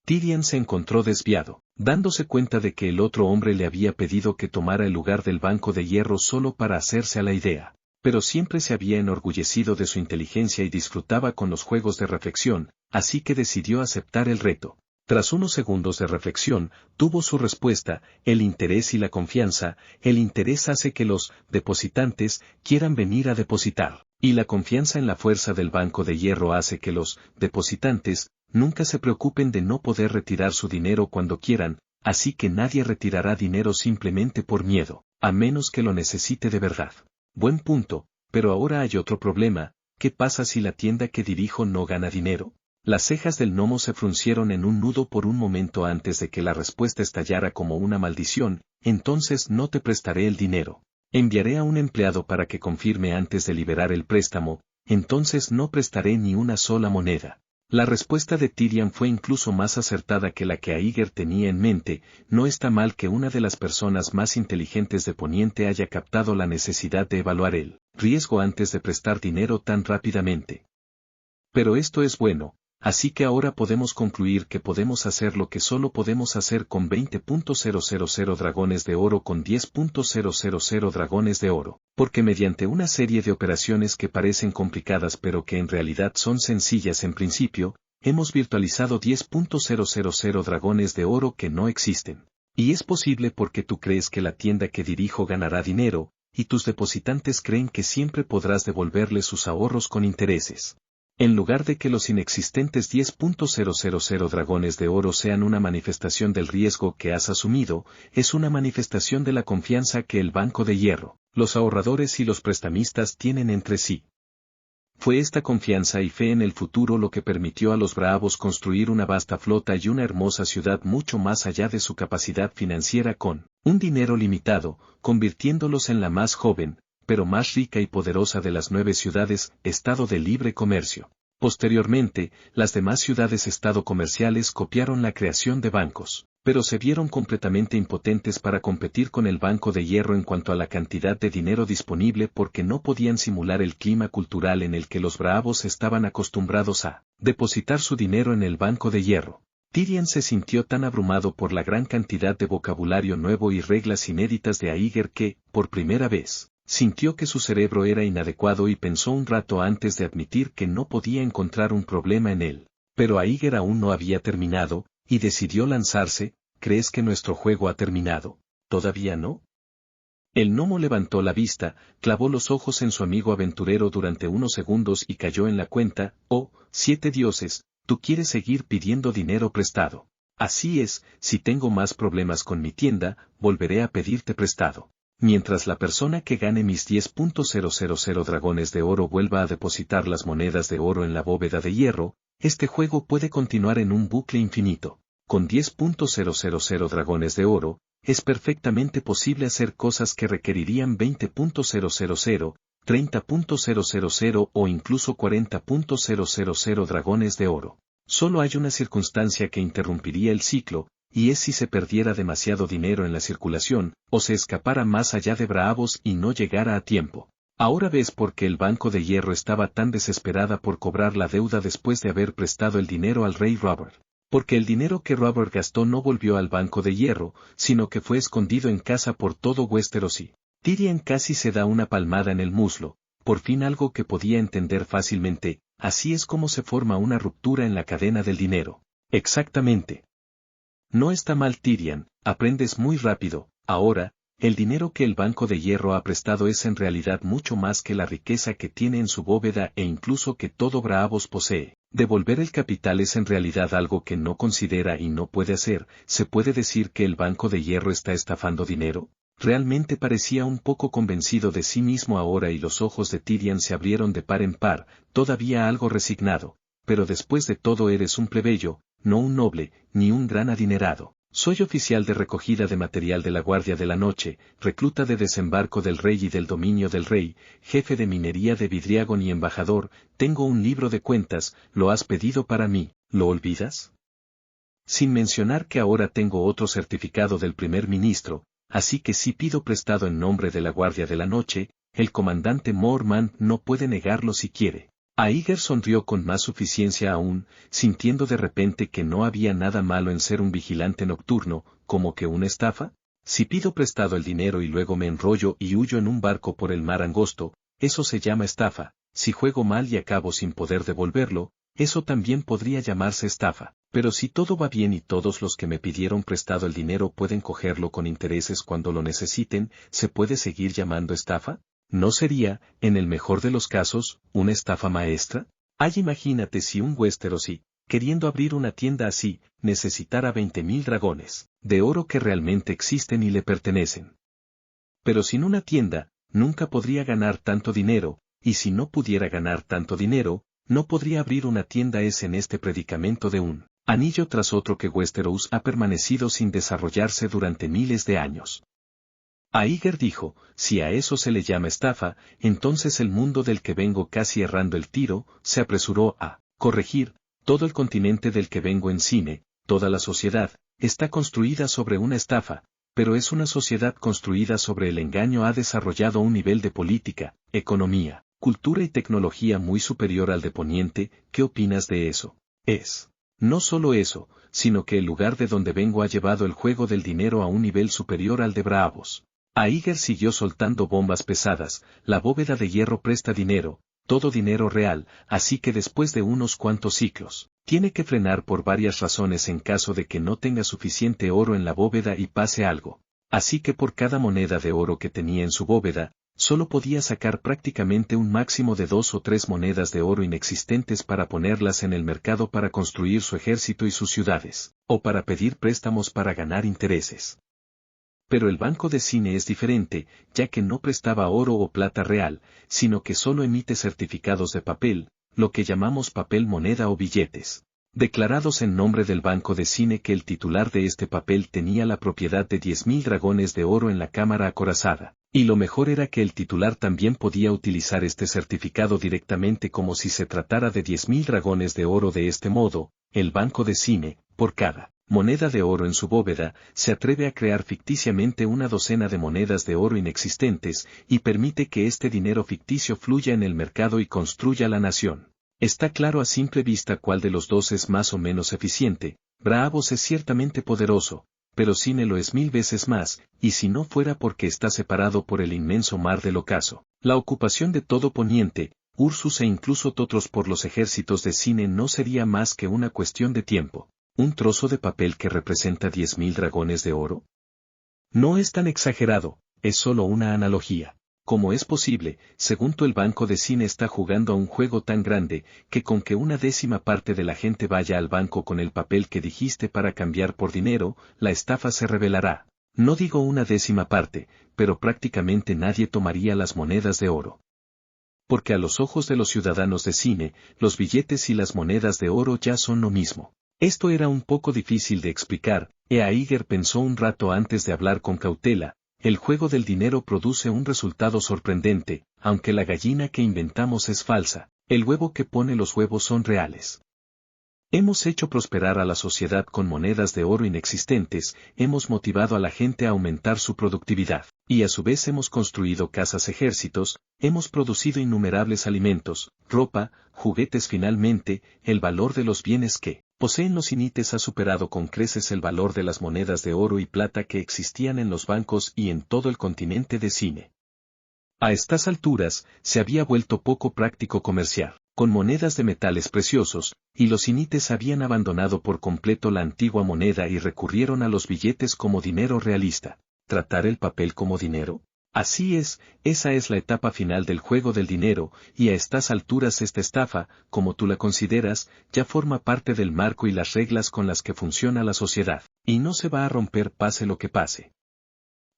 Tyrion se encontró desviado, dándose cuenta de que el otro hombre le había pedido que tomara el lugar del Banco de Hierro solo para hacerse a la idea, pero siempre se había enorgullecido de su inteligencia y disfrutaba con los juegos de reflexión, así que decidió aceptar el reto. Tras unos segundos de reflexión, tuvo su respuesta: el interés y la confianza. El interés hace que los depositantes quieran venir a depositar, y la confianza en la fuerza del Banco de Hierro hace que los depositantes nunca se preocupen de no poder retirar su dinero cuando quieran, así que nadie retirará dinero simplemente por miedo, a menos que lo necesite de verdad. Buen punto, pero ahora hay otro problema: ¿qué pasa si la tienda que dirijo no gana dinero? Las cejas del gnomo se fruncieron en un nudo por un momento antes de que la respuesta estallara como una maldición: entonces no te prestaré el dinero. Enviaré a un empleado para que confirme antes de liberar el préstamo, entonces no prestaré ni una sola moneda. La respuesta de Tyrion fue incluso más acertada que la que Aeger tenía en mente. No está mal que una de las personas más inteligentes de Poniente haya captado la necesidad de evaluar el riesgo antes de prestar dinero tan rápidamente. Pero esto es bueno, así que ahora podemos concluir que podemos hacer lo que solo podemos hacer con 20.000 dragones de oro con 10.000 dragones de oro, porque mediante una serie de operaciones que parecen complicadas pero que en realidad son sencillas en principio, hemos virtualizado 10.000 dragones de oro que no existen. Y es posible porque tú crees que la tienda que dirijo ganará dinero, y tus depositantes creen que siempre podrás devolverles sus ahorros con intereses. En lugar de que los inexistentes 10.000 dragones de oro sean una manifestación del riesgo que has asumido, es una manifestación de la confianza que el Banco de Hierro, los ahorradores y los prestamistas tienen entre sí. Fue esta confianza y fe en el futuro lo que permitió a los bravos construir una vasta flota y una hermosa ciudad mucho más allá de su capacidad financiera con un dinero limitado, convirtiéndolos en la más joven, pero más rica y poderosa de las 9 ciudades-estado de libre comercio. Posteriormente, las demás ciudades-estado comerciales copiaron la creación de bancos, pero se vieron completamente impotentes para competir con el Banco de Hierro en cuanto a la cantidad de dinero disponible porque no podían simular el clima cultural en el que los bravos estaban acostumbrados a depositar su dinero en el Banco de Hierro. Tyrion se sintió tan abrumado por la gran cantidad de vocabulario nuevo y reglas inéditas de Aeger que, por primera vez, sintió que su cerebro era inadecuado y pensó un rato antes de admitir que no podía encontrar un problema en él. Pero Aeger aún no había terminado, y decidió lanzarse. ¿Crees que nuestro juego ha terminado? ¿Todavía no? El gnomo levantó la vista, clavó los ojos en su amigo aventurero durante unos segundos y cayó en la cuenta. Oh, 7 dioses, tú quieres seguir pidiendo dinero prestado. Así es, si tengo más problemas con mi tienda, volveré a pedirte prestado. Mientras la persona que gane mis 10.000 dragones de oro vuelva a depositar las monedas de oro en la bóveda de hierro, este juego puede continuar en un bucle infinito. Con 10.000 dragones de oro, es perfectamente posible hacer cosas que requerirían 20.000, 30.000 o incluso 40.000 dragones de oro. Solo hay una circunstancia que interrumpiría el ciclo, y es si se perdiera demasiado dinero en la circulación, o se escapara más allá de bravos y no llegara a tiempo. Ahora ves por qué el Banco de Hierro estaba tan desesperada por cobrar la deuda después de haber prestado el dinero al rey Robert. Porque el dinero que Robert gastó no volvió al Banco de Hierro, sino que fue escondido en casa por todo Westeros y Tyrion casi se da una palmada en el muslo, por fin algo que podía entender fácilmente. Así es como se forma una ruptura en la cadena del dinero. Exactamente. No está mal, Tyrion, aprendes muy rápido. Ahora, el dinero que el Banco de Hierro ha prestado es en realidad mucho más que la riqueza que tiene en su bóveda e incluso que todo Braavos posee. Devolver el capital es en realidad algo que no considera y no puede hacer. ¿Se puede decir que el Banco de Hierro está estafando dinero? Realmente parecía un poco convencido de sí mismo ahora y los ojos de Tyrion se abrieron de par en par, todavía algo resignado. Pero después de todo eres un plebeyo, no un noble, ni un gran adinerado. Soy oficial de recogida de material de la Guardia de la Noche, recluta de desembarco del rey y del dominio del rey, jefe de minería de Vidriagón y embajador, tengo un libro de cuentas, lo has pedido para mí, ¿lo olvidas? Sin mencionar que ahora tengo otro certificado del primer ministro, así que si pido prestado en nombre de la Guardia de la Noche, el comandante Moorman no puede negarlo si quiere. Aíger sonrió con más suficiencia aún, sintiendo de repente que no había nada malo en ser un vigilante nocturno, como que una estafa. Si pido prestado el dinero y luego me enrollo y huyo en un barco por el mar angosto, eso se llama estafa. Si juego mal y acabo sin poder devolverlo, eso también podría llamarse estafa. Pero si todo va bien y todos los que me pidieron prestado el dinero pueden cogerlo con intereses cuando lo necesiten, ¿se puede seguir llamando estafa? ¿No sería, en el mejor de los casos, una estafa maestra? Ay, imagínate si un Westerosi, queriendo abrir una tienda así, necesitara 20.000 dragones de oro que realmente existen y le pertenecen. Pero sin una tienda, nunca podría ganar tanto dinero, y si no pudiera ganar tanto dinero, no podría abrir una tienda. Es en este predicamento de un anillo tras otro que Westeros ha permanecido sin desarrollarse durante miles de años. Aíger dijo, si a eso se le llama estafa, entonces el mundo del que vengo casi errando el tiro, se apresuró a corregir, todo el continente del que vengo en cine, toda la sociedad, está construida sobre una estafa, pero es una sociedad construida sobre el engaño. Ha desarrollado un nivel de política, economía, cultura y tecnología muy superior al de Poniente. ¿Qué opinas de eso? No solo eso, sino que el lugar de donde vengo ha llevado el juego del dinero a un nivel superior al de Braavos. Aíger siguió soltando bombas pesadas. La bóveda de hierro presta dinero, todo dinero real, así que después de unos cuantos ciclos, tiene que frenar por varias razones en caso de que no tenga suficiente oro en la bóveda y pase algo. Así que por cada moneda de oro que tenía en su bóveda, solo podía sacar prácticamente un máximo de 2 o 3 monedas de oro inexistentes para ponerlas en el mercado para construir su ejército y sus ciudades, o para pedir préstamos para ganar intereses. Pero el banco de cine es diferente, ya que no prestaba oro o plata real, sino que solo emite certificados de papel, lo que llamamos papel moneda o billetes, declarados en nombre del banco de cine, que el titular de este papel tenía la propiedad de 10.000 dragones de oro en la cámara acorazada, y lo mejor era que el titular también podía utilizar este certificado directamente como si se tratara de 10.000 dragones de oro. De este modo, el banco de cine, por cada moneda de oro en su bóveda, se atreve a crear ficticiamente una docena de monedas de oro inexistentes, y permite que este dinero ficticio fluya en el mercado y construya la nación. Está claro a simple vista cuál de los dos es más o menos eficiente. Braavos es ciertamente poderoso, pero Cine lo es 1000 veces más, y si no fuera porque está separado por el inmenso mar del ocaso, la ocupación de todo Poniente, Ursus e incluso Totros por los ejércitos de Cine no sería más que una cuestión de tiempo. ¿Un trozo de papel que representa 10.000 dragones de oro? No es tan exagerado, es solo una analogía. ¿Cómo es posible, según tú, el banco de cine está jugando a un juego tan grande, que con que una décima parte de la gente vaya al banco con el papel que dijiste para cambiar por dinero, la estafa se revelará? No digo una décima parte, pero prácticamente nadie tomaría las monedas de oro. Porque a los ojos de los ciudadanos de cine, los billetes y las monedas de oro ya son lo mismo. Esto era un poco difícil de explicar, Aíger pensó un rato antes de hablar con cautela. El juego del dinero produce un resultado sorprendente, aunque la gallina que inventamos es falsa, el huevo que pone los huevos son reales. Hemos hecho prosperar a la sociedad con monedas de oro inexistentes, hemos motivado a la gente a aumentar su productividad, y a su vez hemos construido casas ejércitos, hemos producido innumerables alimentos, ropa, juguetes. Finalmente, el valor de los bienes que poseen los cinites ha superado con creces el valor de las monedas de oro y plata que existían en los bancos y en todo el continente de cine. A estas alturas, se había vuelto poco práctico comerciar con monedas de metales preciosos, y los cinites habían abandonado por completo la antigua moneda y recurrieron a los billetes como dinero realista. ¿Tratar el papel como dinero? Así es, esa es la etapa final del juego del dinero, y a estas alturas esta estafa, como tú la consideras, ya forma parte del marco y las reglas con las que funciona la sociedad, y no se va a romper pase lo que pase.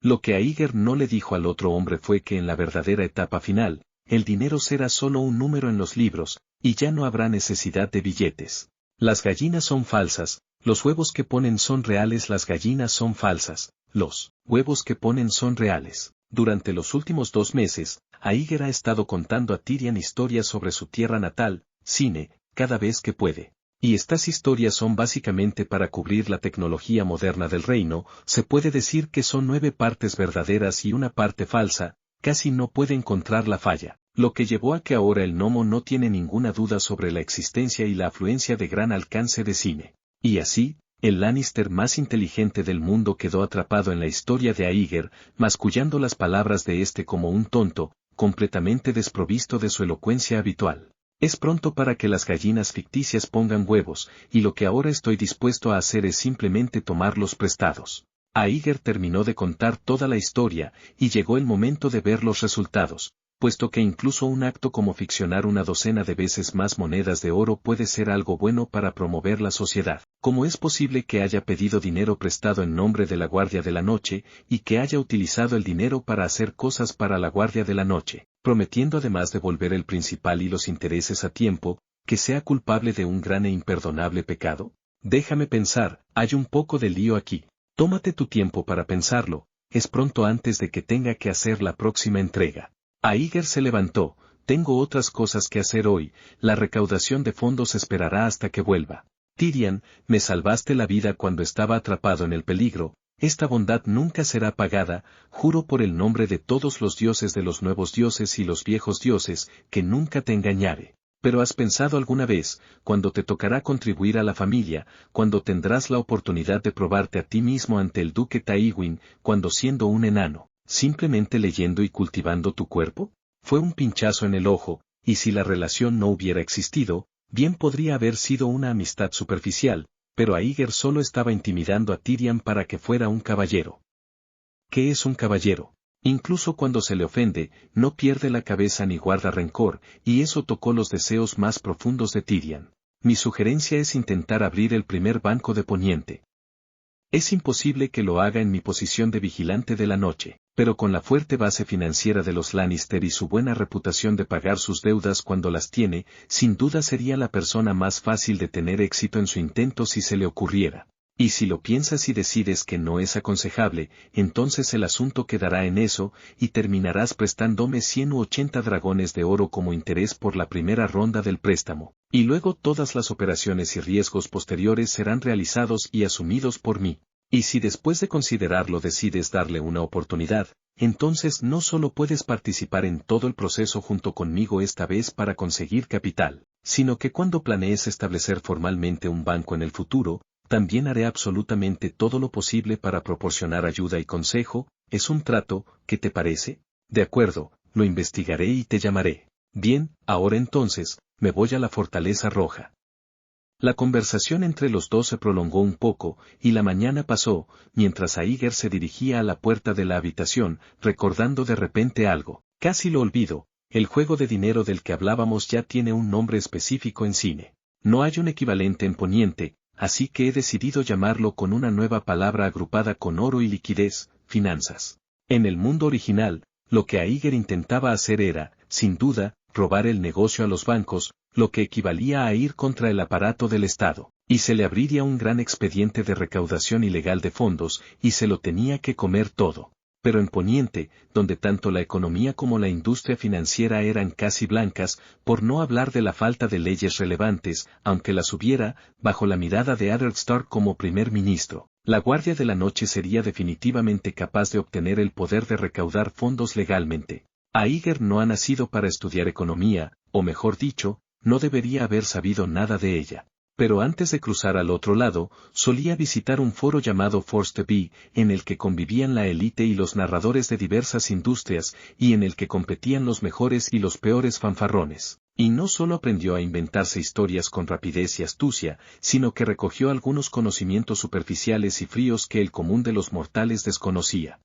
Lo que Aíger no le dijo al otro hombre fue que en la verdadera etapa final, el dinero será solo un número en los libros, y ya no habrá necesidad de billetes. Las gallinas son falsas, Los huevos que ponen son reales, las gallinas son falsas, los huevos que ponen son reales. Durante los últimos 2 meses, Aíger ha estado contando a Tyrion historias sobre su tierra natal, Cine, cada vez que puede. Y estas historias son básicamente para cubrir la tecnología moderna del reino, se puede decir que son 9 partes verdaderas y una parte falsa, casi no puede encontrar la falla, lo que llevó a que ahora el gnomo no tiene ninguna duda sobre la existencia y la afluencia de gran alcance de Cine. Y así, el Lannister más inteligente del mundo quedó atrapado en la historia de Aíger, mascullando las palabras de este como un tonto, completamente desprovisto de su elocuencia habitual. Es pronto para que las gallinas ficticias pongan huevos, y lo que ahora estoy dispuesto a hacer es simplemente tomarlos prestados. Aíger terminó de contar toda la historia, y llegó el momento de ver los resultados, puesto que incluso un acto como ficcionar una docena de veces más monedas de oro puede ser algo bueno para promover la sociedad. ¿Cómo es posible que haya pedido dinero prestado en nombre de la Guardia de la Noche, y que haya utilizado el dinero para hacer cosas para la Guardia de la Noche, prometiendo además devolver el principal y los intereses a tiempo, que sea culpable de un gran e imperdonable pecado? Déjame pensar, hay un poco de lío aquí. Tómate tu tiempo para pensarlo, es pronto antes de que tenga que hacer la próxima entrega. Aíger se levantó, tengo otras cosas que hacer hoy, la recaudación de fondos esperará hasta que vuelva. Tyrion, me salvaste la vida cuando estaba atrapado en el peligro, esta bondad nunca será pagada, juro por el nombre de todos los dioses de los nuevos dioses y los viejos dioses, que nunca te engañaré. Pero ¿has pensado alguna vez, cuando te tocará contribuir a la familia, cuando tendrás la oportunidad de probarte a ti mismo ante el duque Tywin, cuando siendo un enano, simplemente leyendo y cultivando tu cuerpo? Fue un pinchazo en el ojo, y si la relación no hubiera existido, bien podría haber sido una amistad superficial, pero Aíger solo estaba intimidando a Tyrion para que fuera un caballero. ¿Qué es un caballero? Incluso cuando se le ofende, no pierde la cabeza ni guarda rencor, y eso tocó los deseos más profundos de Tyrion. Mi sugerencia es intentar abrir el primer banco de Poniente. Es imposible que lo haga en mi posición de vigilante de la noche, pero con la fuerte base financiera de los Lannister y su buena reputación de pagar sus deudas cuando las tiene, sin duda sería la persona más fácil de tener éxito en su intento si se le ocurriera. Y si lo piensas y decides que no es aconsejable, entonces el asunto quedará en eso, y terminarás prestándome 100 u 80 dragones de oro como interés por la primera ronda del préstamo, y luego todas las operaciones y riesgos posteriores serán realizados y asumidos por mí. Y si después de considerarlo decides darle una oportunidad, entonces no solo puedes participar en todo el proceso junto conmigo esta vez para conseguir capital, sino que cuando planees establecer formalmente un banco en el futuro, también haré absolutamente todo lo posible para proporcionar ayuda y consejo. ¿Es un trato? ¿Qué te parece? De acuerdo, lo investigaré y te llamaré. Bien, ahora entonces, me voy a la Fortaleza Roja. La conversación entre los dos se prolongó un poco, y la mañana pasó, mientras Aíger se dirigía a la puerta de la habitación, recordando de repente algo. Casi lo olvido, el juego de dinero del que hablábamos ya tiene un nombre específico en Cine. No hay un equivalente en Poniente, así que he decidido llamarlo con una nueva palabra agrupada con oro y liquidez, finanzas. En el mundo original, lo que Aíger intentaba hacer era, sin duda, robar el negocio a los bancos, lo que equivalía a ir contra el aparato del Estado, y se le abriría un gran expediente de recaudación ilegal de fondos, y se lo tenía que comer todo. Pero en Poniente, donde tanto la economía como la industria financiera eran casi blancas, por no hablar de la falta de leyes relevantes, aunque las hubiera, bajo la mirada de Eddard Stark como primer ministro, la Guardia de la Noche sería definitivamente capaz de obtener el poder de recaudar fondos legalmente. Aíger no ha nacido para estudiar economía, o mejor dicho, no debería haber sabido nada de ella. Pero antes de cruzar al otro lado, solía visitar un foro llamado Force TV, en el que convivían la élite y los narradores de diversas industrias, y en el que competían los mejores y los peores fanfarrones. Y no solo aprendió a inventarse historias con rapidez y astucia, sino que recogió algunos conocimientos superficiales y fríos que el común de los mortales desconocía.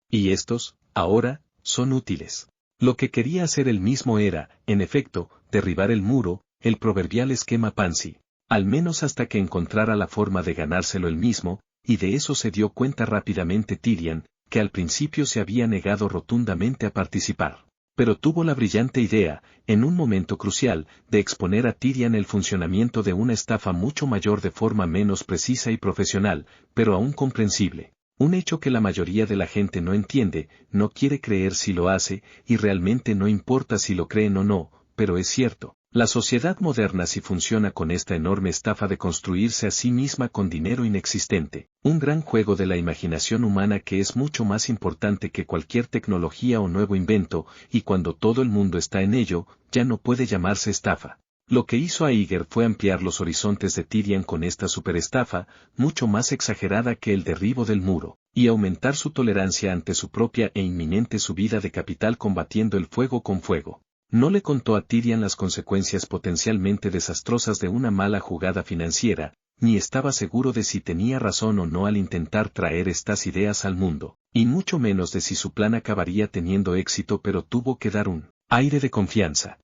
Y estos, ahora, son útiles. Lo que quería hacer él mismo era, en efecto, derribar el muro, el proverbial esquema Pansy. Al menos hasta que encontrara la forma de ganárselo él mismo, y de eso se dio cuenta rápidamente Tyrion, que al principio se había negado rotundamente a participar. pero tuvo la brillante idea, en un momento crucial, de exponer a Tyrion el funcionamiento de una estafa mucho mayor de forma menos precisa y profesional, pero aún comprensible. Un hecho que la mayoría de la gente no entiende, no quiere creer si lo hace, y realmente no importa si lo creen o no, pero es cierto. La sociedad moderna sí funciona con esta enorme estafa de construirse a sí misma con dinero inexistente, un gran juego de la imaginación humana que es mucho más importante que cualquier tecnología o nuevo invento, y cuando todo el mundo está en ello, ya no puede llamarse estafa. Lo que hizo Aeger fue ampliar los horizontes de Tyrion con esta superestafa, mucho más exagerada que el derribo del muro, y aumentar su tolerancia ante su propia e inminente subida de capital combatiendo el fuego con fuego. No le contó a Tyrion las consecuencias potencialmente desastrosas de una mala jugada financiera, ni estaba seguro de si tenía razón o no al intentar traer estas ideas al mundo, y mucho menos de si su plan acabaría teniendo éxito, pero tuvo que dar un aire de confianza.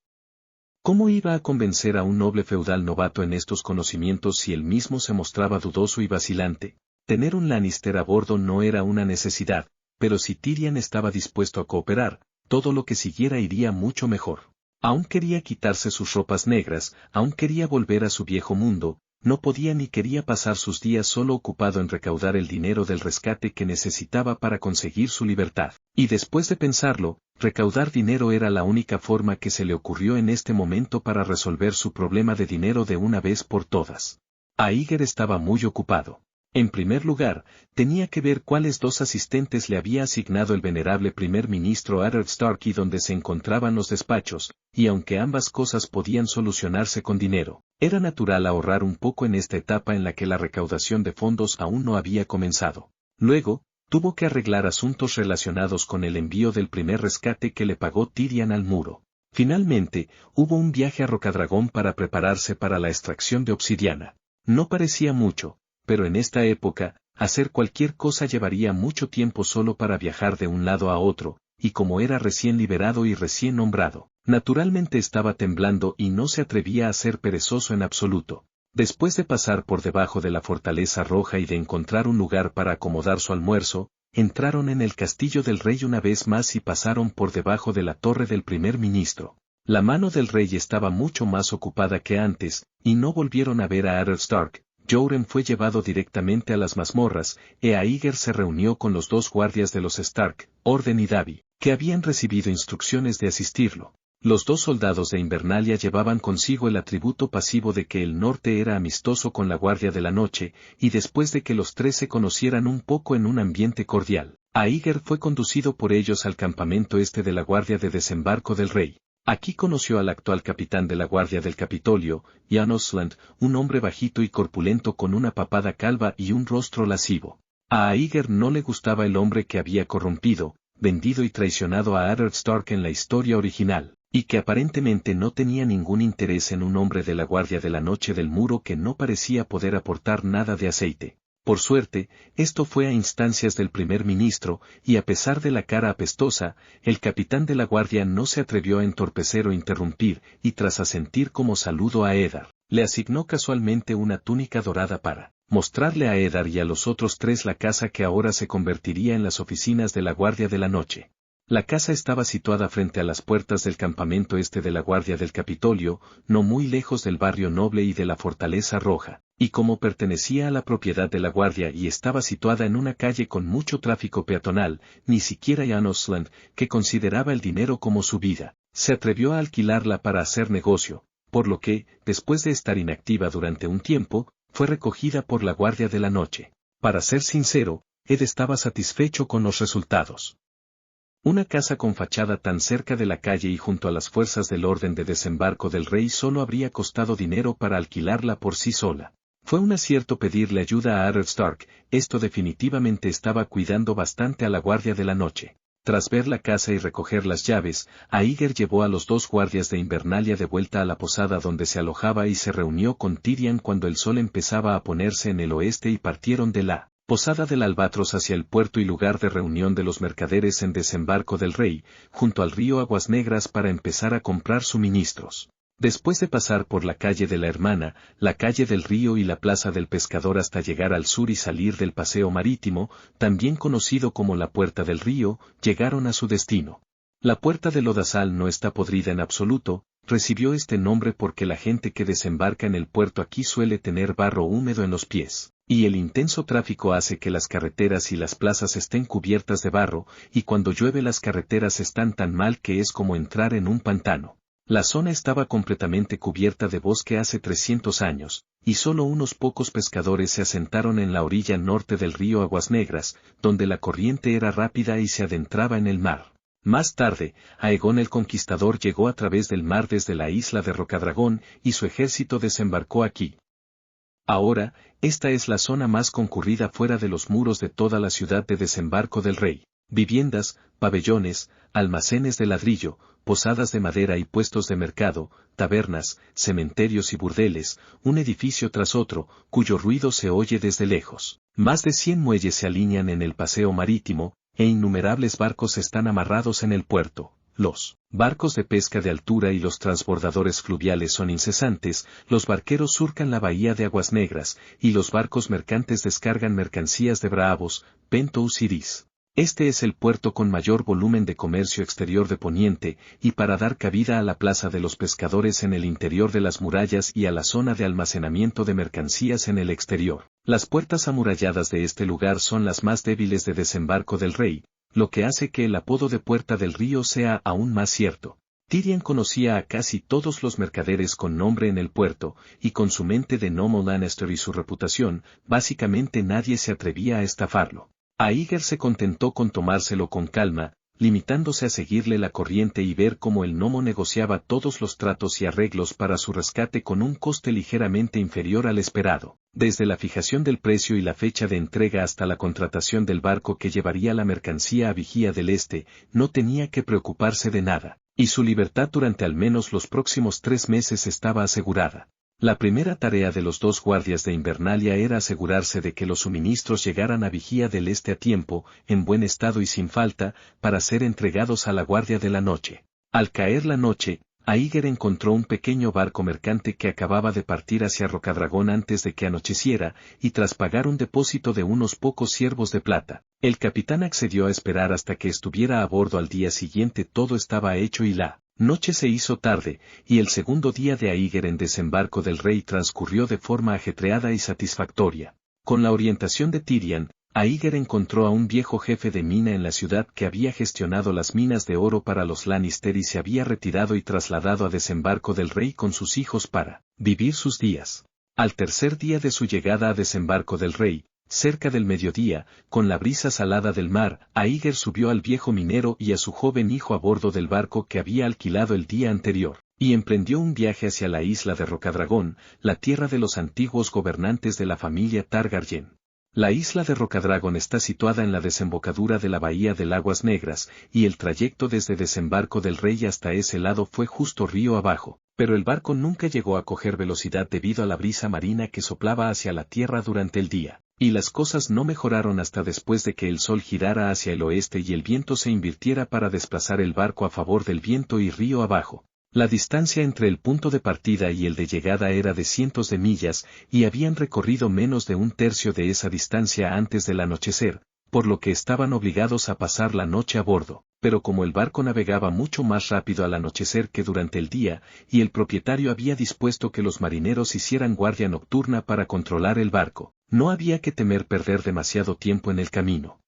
¿Cómo iba a convencer a un noble feudal novato en estos conocimientos si él mismo se mostraba dudoso y vacilante? Tener un Lannister a bordo no era una necesidad, pero si Tyrion estaba dispuesto a cooperar, todo lo que siguiera iría mucho mejor. Aún quería quitarse sus ropas negras, aún quería volver a su viejo mundo, no podía ni quería pasar sus días solo ocupado en recaudar el dinero del rescate que necesitaba para conseguir su libertad. Y después de pensarlo, recaudar dinero era la única forma que se le ocurrió en este momento para resolver su problema de dinero de una vez por todas. Aeger estaba muy ocupado. En primer lugar, tenía que ver cuáles dos asistentes le había asignado el venerable primer ministro Eddard Stark y dónde se encontraban los despachos, y aunque ambas cosas podían solucionarse con dinero, era natural ahorrar un poco en esta etapa en la que la recaudación de fondos aún no había comenzado. Luego, tuvo que arreglar asuntos relacionados con el envío del primer rescate que le pagó Tyrion al muro. Finalmente, hubo un viaje a Rocadragón para prepararse para la extracción de obsidiana. No parecía mucho, pero en esta época, hacer cualquier cosa llevaría mucho tiempo solo para viajar de un lado a otro, y como era recién liberado y recién nombrado, naturalmente estaba temblando y no se atrevía a ser perezoso en absoluto. Después de pasar por debajo de la fortaleza roja y de encontrar un lugar para acomodar su almuerzo, entraron en el castillo del rey una vez más y pasaron por debajo de la torre del primer ministro. La mano del rey estaba mucho más ocupada que antes, y no volvieron a ver a Eddard Stark. Joren fue llevado directamente a las mazmorras, e Aeger se reunió con los dos guardias de los Stark, Orden y Davy, que habían recibido instrucciones de asistirlo. Los dos soldados de Invernalia llevaban consigo el atributo pasivo de que el norte era amistoso con la Guardia de la Noche, y después de que los tres se conocieran un poco en un ambiente cordial, Aeger fue conducido por ellos al campamento este de la Guardia de Desembarco del Rey. Aquí conoció al actual capitán de la Guardia del Capitolio, Jan Osland, un hombre bajito y corpulento con una papada calva y un rostro lascivo. A Aeger no le gustaba el hombre que había corrompido, vendido y traicionado a Eddard Stark en la historia original, y que aparentemente no tenía ningún interés en un hombre de la Guardia de la Noche del Muro que no parecía poder aportar nada de aceite. Por suerte, esto fue a instancias del primer ministro, y a pesar de la cara apestosa, el capitán de la guardia no se atrevió a entorpecer o interrumpir, y tras asentir como saludo a Eddard, le asignó casualmente una túnica dorada para mostrarle a Eddard y a los otros tres la casa que ahora se convertiría en las oficinas de la Guardia de la Noche. La casa estaba situada frente a las puertas del campamento este de la Guardia del Capitolio, no muy lejos del barrio noble y de la Fortaleza Roja, y como pertenecía a la propiedad de la Guardia y estaba situada en una calle con mucho tráfico peatonal, ni siquiera Jan Osland, que consideraba el dinero como su vida, se atrevió a alquilarla para hacer negocio, por lo que, después de estar inactiva durante un tiempo, fue recogida por la Guardia de la Noche. Para ser sincero, Ed estaba satisfecho con los resultados. Una casa con fachada tan cerca de la calle y junto a las fuerzas del orden de desembarco del rey solo habría costado dinero para alquilarla por sí sola. Fue un acierto pedirle ayuda a Eddard Stark, esto definitivamente estaba cuidando bastante a la Guardia de la Noche. Tras ver la casa y recoger las llaves, Aeger llevó a los dos guardias de Invernalia de vuelta a la posada donde se alojaba y se reunió con Tyrion cuando el sol empezaba a ponerse en el oeste y partieron de la posada del Albatros hacia el puerto y lugar de reunión de los mercaderes en Desembarco del Rey, junto al río Aguas Negras para empezar a comprar suministros. Después de pasar por la calle de la Hermana, la calle del Río y la plaza del Pescador hasta llegar al sur y salir del paseo marítimo, también conocido como la Puerta del Río, llegaron a su destino. La puerta de lodazal no está podrida en absoluto, recibió este nombre porque la gente que desembarca en el puerto aquí suele tener barro húmedo en los pies, y el intenso tráfico hace que las carreteras y las plazas estén cubiertas de barro, y cuando llueve las carreteras están tan mal que es como entrar en un pantano. La zona estaba completamente cubierta de bosque hace 300 años, y solo unos pocos pescadores se asentaron en la orilla norte del río Aguas Negras, donde la corriente era rápida y se adentraba en el mar. Más tarde, Aegón el Conquistador llegó a través del mar desde la isla de Rocadragón y su ejército desembarcó aquí. Ahora, esta es la zona más concurrida fuera de los muros de toda la ciudad de Desembarco del Rey. Viviendas, pabellones, almacenes de ladrillo, posadas de madera y puestos de mercado, tabernas, cementerios y burdeles, un edificio tras otro, cuyo ruido se oye desde lejos. Más de 100 muelles se alinean en el paseo marítimo, e innumerables barcos están amarrados en el puerto. Los barcos de pesca de altura y los transbordadores fluviales son incesantes, los barqueros surcan la bahía de Aguas Negras, y los barcos mercantes descargan mercancías de Bravos, Pentous y Dis. Este es el puerto con mayor volumen de comercio exterior de Poniente, y para dar cabida a la plaza de los pescadores en el interior de las murallas y a la zona de almacenamiento de mercancías en el exterior, las puertas amuralladas de este lugar son las más débiles de Desembarco del Rey, lo que hace que el apodo de Puerta del Río sea aún más cierto. Tyrion conocía a casi todos los mercaderes con nombre en el puerto, y con su mente de Gnomo Lannister y su reputación, básicamente nadie se atrevía a estafarlo. Aeger se contentó con tomárselo con calma, limitándose a seguirle la corriente y ver cómo el gnomo negociaba todos los tratos y arreglos para su rescate con un coste ligeramente inferior al esperado. Desde la fijación del precio y la fecha de entrega hasta la contratación del barco que llevaría la mercancía a Vigía del Este, no tenía que preocuparse de nada, y su libertad durante al menos los próximos 3 meses estaba asegurada. La primera tarea de los 2 guardias de Invernalia era asegurarse de que los suministros llegaran a Vigía del Este a tiempo, en buen estado y sin falta, para ser entregados a la Guardia de la Noche. Al caer la noche, Aeger encontró un pequeño barco mercante que acababa de partir hacia Rocadragón antes de que anocheciera, y tras pagar un depósito de unos pocos ciervos de plata, el capitán accedió a esperar hasta que estuviera a bordo. Al día siguiente todo estaba hecho y la noche se hizo tarde, y el segundo día de Aeger en Desembarco del Rey transcurrió de forma ajetreada y satisfactoria. Con la orientación de Tyrion, Aeger encontró a un viejo jefe de mina en la ciudad que había gestionado las minas de oro para los Lannister y se había retirado y trasladado a Desembarco del Rey con sus hijos para vivir sus días. Al tercer día de su llegada a Desembarco del Rey, cerca del mediodía, con la brisa salada del mar, Aeger subió al viejo minero y a su joven hijo a bordo del barco que había alquilado el día anterior, y emprendió un viaje hacia la isla de Rocadragón, la tierra de los antiguos gobernantes de la familia Targaryen. La isla de Rocadragón está situada en la desembocadura de la bahía del Aguas Negras, y el trayecto desde Desembarco del Rey hasta ese lado fue justo río abajo, pero el barco nunca llegó a coger velocidad debido a la brisa marina que soplaba hacia la tierra durante el día. Y las cosas no mejoraron hasta después de que el sol girara hacia el oeste y el viento se invirtiera para desplazar el barco a favor del viento y río abajo. La distancia entre el punto de partida y el de llegada era de cientos de millas, y habían recorrido menos de un tercio de esa distancia antes del anochecer, por lo que estaban obligados a pasar la noche a bordo. Pero como el barco navegaba mucho más rápido al anochecer que durante el día, y el propietario había dispuesto que los marineros hicieran guardia nocturna para controlar el barco, no había que temer perder demasiado tiempo en el camino.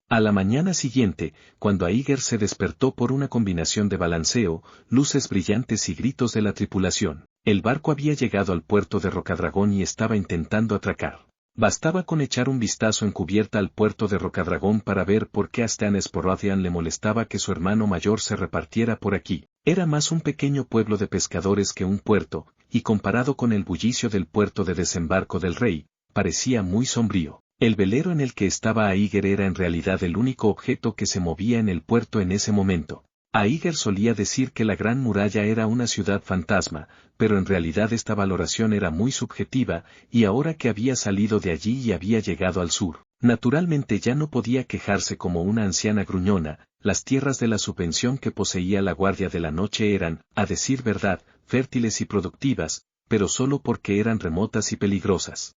A la mañana siguiente, cuando Aeger se despertó por una combinación de balanceo, luces brillantes y gritos de la tripulación, el barco había llegado al puerto de Rocadragón y estaba intentando atracar. Bastaba con echar un vistazo en cubierta al puerto de Rocadragón para ver por qué a Stannis Baratheon le molestaba que su hermano mayor se repartiera por aquí. Era más un pequeño pueblo de pescadores que un puerto, y comparado con el bullicio del puerto de Desembarco del Rey, parecía muy sombrío. El velero en el que estaba Aeger era en realidad el único objeto que se movía en el puerto en ese momento. Aeger solía decir que la Gran Muralla era una ciudad fantasma, pero en realidad esta valoración era muy subjetiva, y ahora que había salido de allí y había llegado al sur, naturalmente ya no podía quejarse como una anciana gruñona. Las tierras de la subvención que poseía la Guardia de la Noche eran, a decir verdad, fértiles y productivas, pero solo porque eran remotas y peligrosas.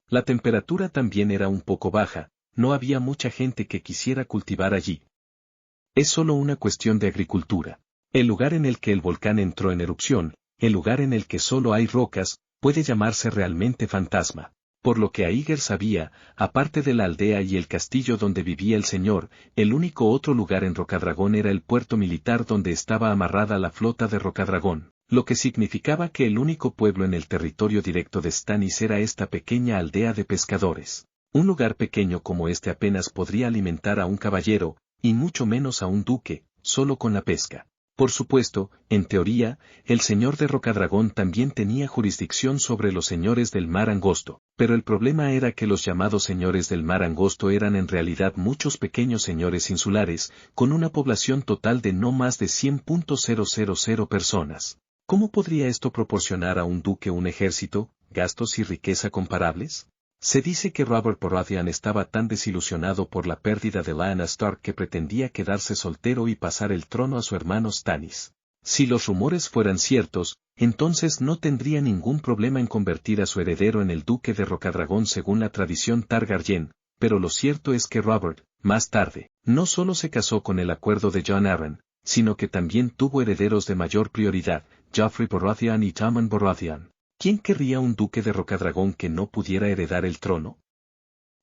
La temperatura también era un poco baja, no había mucha gente que quisiera cultivar allí. Es solo una cuestión de agricultura. El lugar en el que el volcán entró en erupción, el lugar en el que solo hay rocas, puede llamarse realmente fantasma. Por lo que Aíger sabía, aparte de la aldea y el castillo donde vivía el señor, el único otro lugar en Rocadragón era el puerto militar donde estaba amarrada la flota de Rocadragón, lo que significaba que el único pueblo en el territorio directo de Stannis era esta pequeña aldea de pescadores. Un lugar pequeño como este apenas podría alimentar a un caballero, y mucho menos a un duque, solo con la pesca. Por supuesto, en teoría, el señor de Rocadragón también tenía jurisdicción sobre los señores del Mar Angosto, pero el problema era que los llamados señores del Mar Angosto eran en realidad muchos pequeños señores insulares, con una población total de no más de 100.000 personas. ¿Cómo podría esto proporcionar a un duque un ejército, gastos y riqueza comparables? Se dice que Robert Baratheon estaba tan desilusionado por la pérdida de Lyanna Stark que pretendía quedarse soltero y pasar el trono a su hermano Stannis. Si los rumores fueran ciertos, entonces no tendría ningún problema en convertir a su heredero en el duque de Rocadragón según la tradición Targaryen, pero lo cierto es que Robert, más tarde, no solo se casó con el acuerdo de Jon Arryn, sino que también tuvo herederos de mayor prioridad, Joffrey Baratheon y Tommen Baratheon. ¿Quién querría un duque de Rocadragón que no pudiera heredar el trono?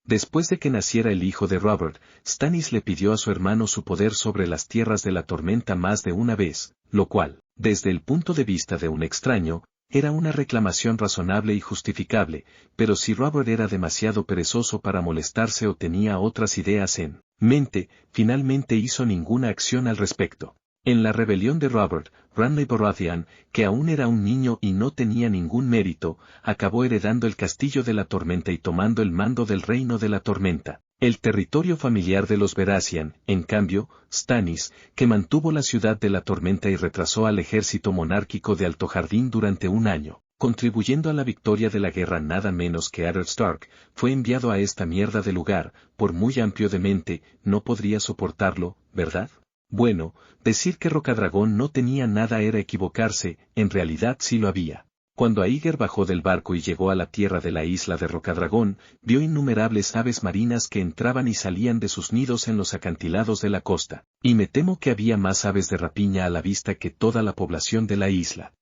Después de que naciera el hijo de Robert, Stannis le pidió a su hermano su poder sobre las tierras de la tormenta más de una vez, lo cual, desde el punto de vista de un extraño, era una reclamación razonable y justificable, pero si Robert era demasiado perezoso para molestarse o tenía otras ideas en mente, finalmente hizo ninguna acción al respecto. En la rebelión de Robert, Ramsay Baratheon, que aún era un niño y no tenía ningún mérito, acabó heredando el castillo de la tormenta y tomando el mando del reino de la tormenta, el territorio familiar de los Baratheon. En cambio, Stannis, que mantuvo la ciudad de la tormenta y retrasó al ejército monárquico de Alto Jardín durante un año, contribuyendo a la victoria de la guerra nada menos que Eddard Stark, fue enviado a esta mierda de lugar, por muy amplio de mente, no podría soportarlo, ¿verdad? Bueno, decir que Rocadragón no tenía nada era equivocarse, en realidad sí lo había. Cuando Aíger bajó del barco y llegó a la tierra de la isla de Rocadragón, vio innumerables aves marinas que entraban y salían de sus nidos en los acantilados de la costa, y me temo que había más aves de rapiña a la vista que toda la población de la isla.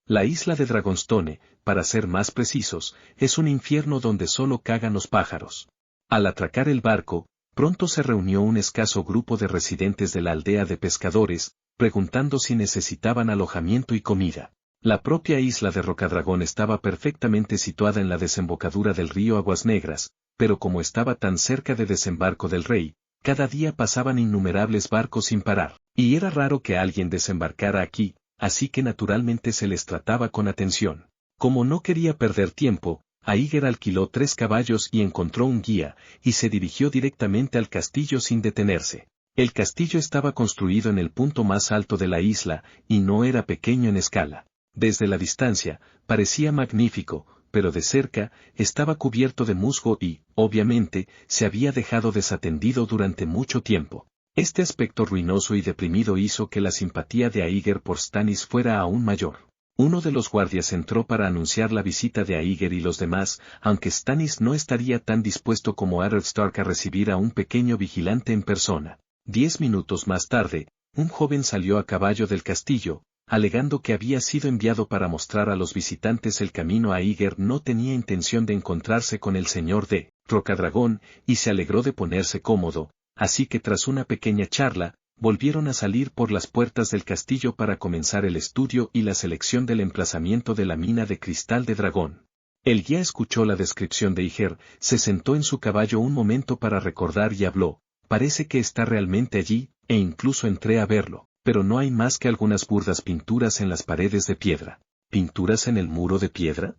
La isla de Dragonstone, para ser más precisos, es un infierno donde solo cagan los pájaros. Al atracar el barco, pronto se reunió un escaso grupo de residentes de la aldea de pescadores, preguntando si necesitaban alojamiento y comida. La propia isla de Rocadragón estaba perfectamente situada en la desembocadura del río Aguas Negras, pero como estaba tan cerca de desembarco del rey, cada día pasaban innumerables barcos sin parar, y era raro que alguien desembarcara aquí, así que naturalmente se les trataba con atención. Como no quería perder tiempo, Aíger alquiló 3 caballos y encontró un guía, y se dirigió directamente al castillo sin detenerse. El castillo estaba construido en el punto más alto de la isla, y no era pequeño en escala. Desde la distancia, parecía magnífico, pero de cerca, estaba cubierto de musgo y, obviamente, se había dejado desatendido durante mucho tiempo. Este aspecto ruinoso y deprimido hizo que la simpatía de Aíger por Stannis fuera aún mayor. Uno de los guardias entró para anunciar la visita de Aíger y los demás, aunque Stannis no estaría tan dispuesto como Eddard Stark a recibir a un pequeño vigilante en persona. 10 minutos más tarde, un joven salió a caballo del castillo, alegando que había sido enviado para mostrar a los visitantes el camino. Aíger no tenía intención de encontrarse con el señor de Rocadragón, y se alegró de ponerse cómodo, así que tras una pequeña charla, volvieron a salir por las puertas del castillo para comenzar el estudio y la selección del emplazamiento de la mina de cristal de dragón. El guía escuchó la descripción de Aíger, se sentó en su caballo un momento para recordar y habló: parece que está realmente allí, e incluso entré a verlo, pero no hay más que algunas burdas pinturas en las paredes de piedra. ¿Pinturas en el muro de piedra?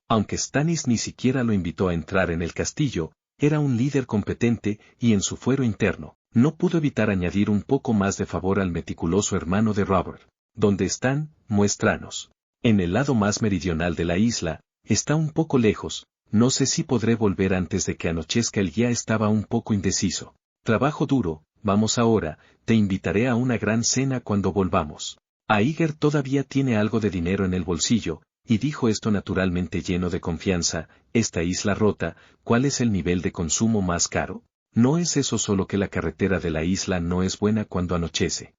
Aunque Stannis ni siquiera lo invitó a entrar en el castillo, era un líder competente, y en su fuero interno, no pudo evitar añadir un poco más de favor al meticuloso hermano de Robert. ¿Dónde están? Muéstranos. En el lado más meridional de la isla, está un poco lejos, no sé si podré volver antes de que anochezca. El guía estaba un poco indeciso. Trabajo duro, vamos ahora, te invitaré a una gran cena cuando volvamos. Aíger todavía tiene algo de dinero en el bolsillo, y dijo esto naturalmente lleno de confianza. Esta isla rota, ¿cuál es el nivel de consumo más caro? ¿No es eso solo que la carretera de la isla no es buena cuando anochece?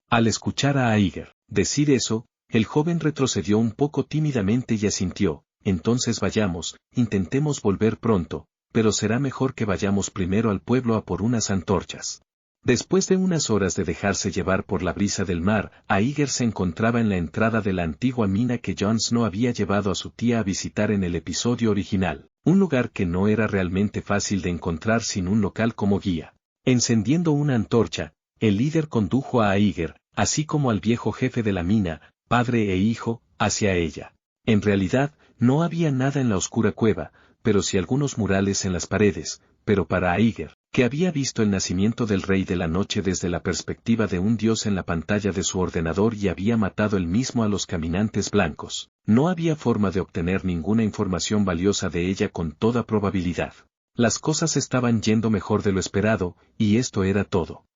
Al escuchar a Aiger decir eso, el joven retrocedió un poco tímidamente y asintió. Entonces vayamos, intentemos volver pronto, pero será mejor que vayamos primero al pueblo a por unas antorchas. Después de unas horas de dejarse llevar por la brisa del mar, Aiger se encontraba en la entrada de la antigua mina que Jon Snow había llevado a su tía a visitar en el episodio original, un lugar que no era realmente fácil de encontrar sin un local como guía. Encendiendo una antorcha, el líder condujo a Aiger, así como al viejo jefe de la mina, padre e hijo, hacia ella. En realidad, no había nada en la oscura cueva, pero sí algunos murales en las paredes, pero para Aiger, que había visto el nacimiento del Rey de la Noche desde la perspectiva de un dios en la pantalla de su ordenador y había matado él mismo a los caminantes blancos, no había forma de obtener ninguna información valiosa de ella con toda probabilidad. Las cosas estaban yendo mejor de lo esperado, y esto era todo.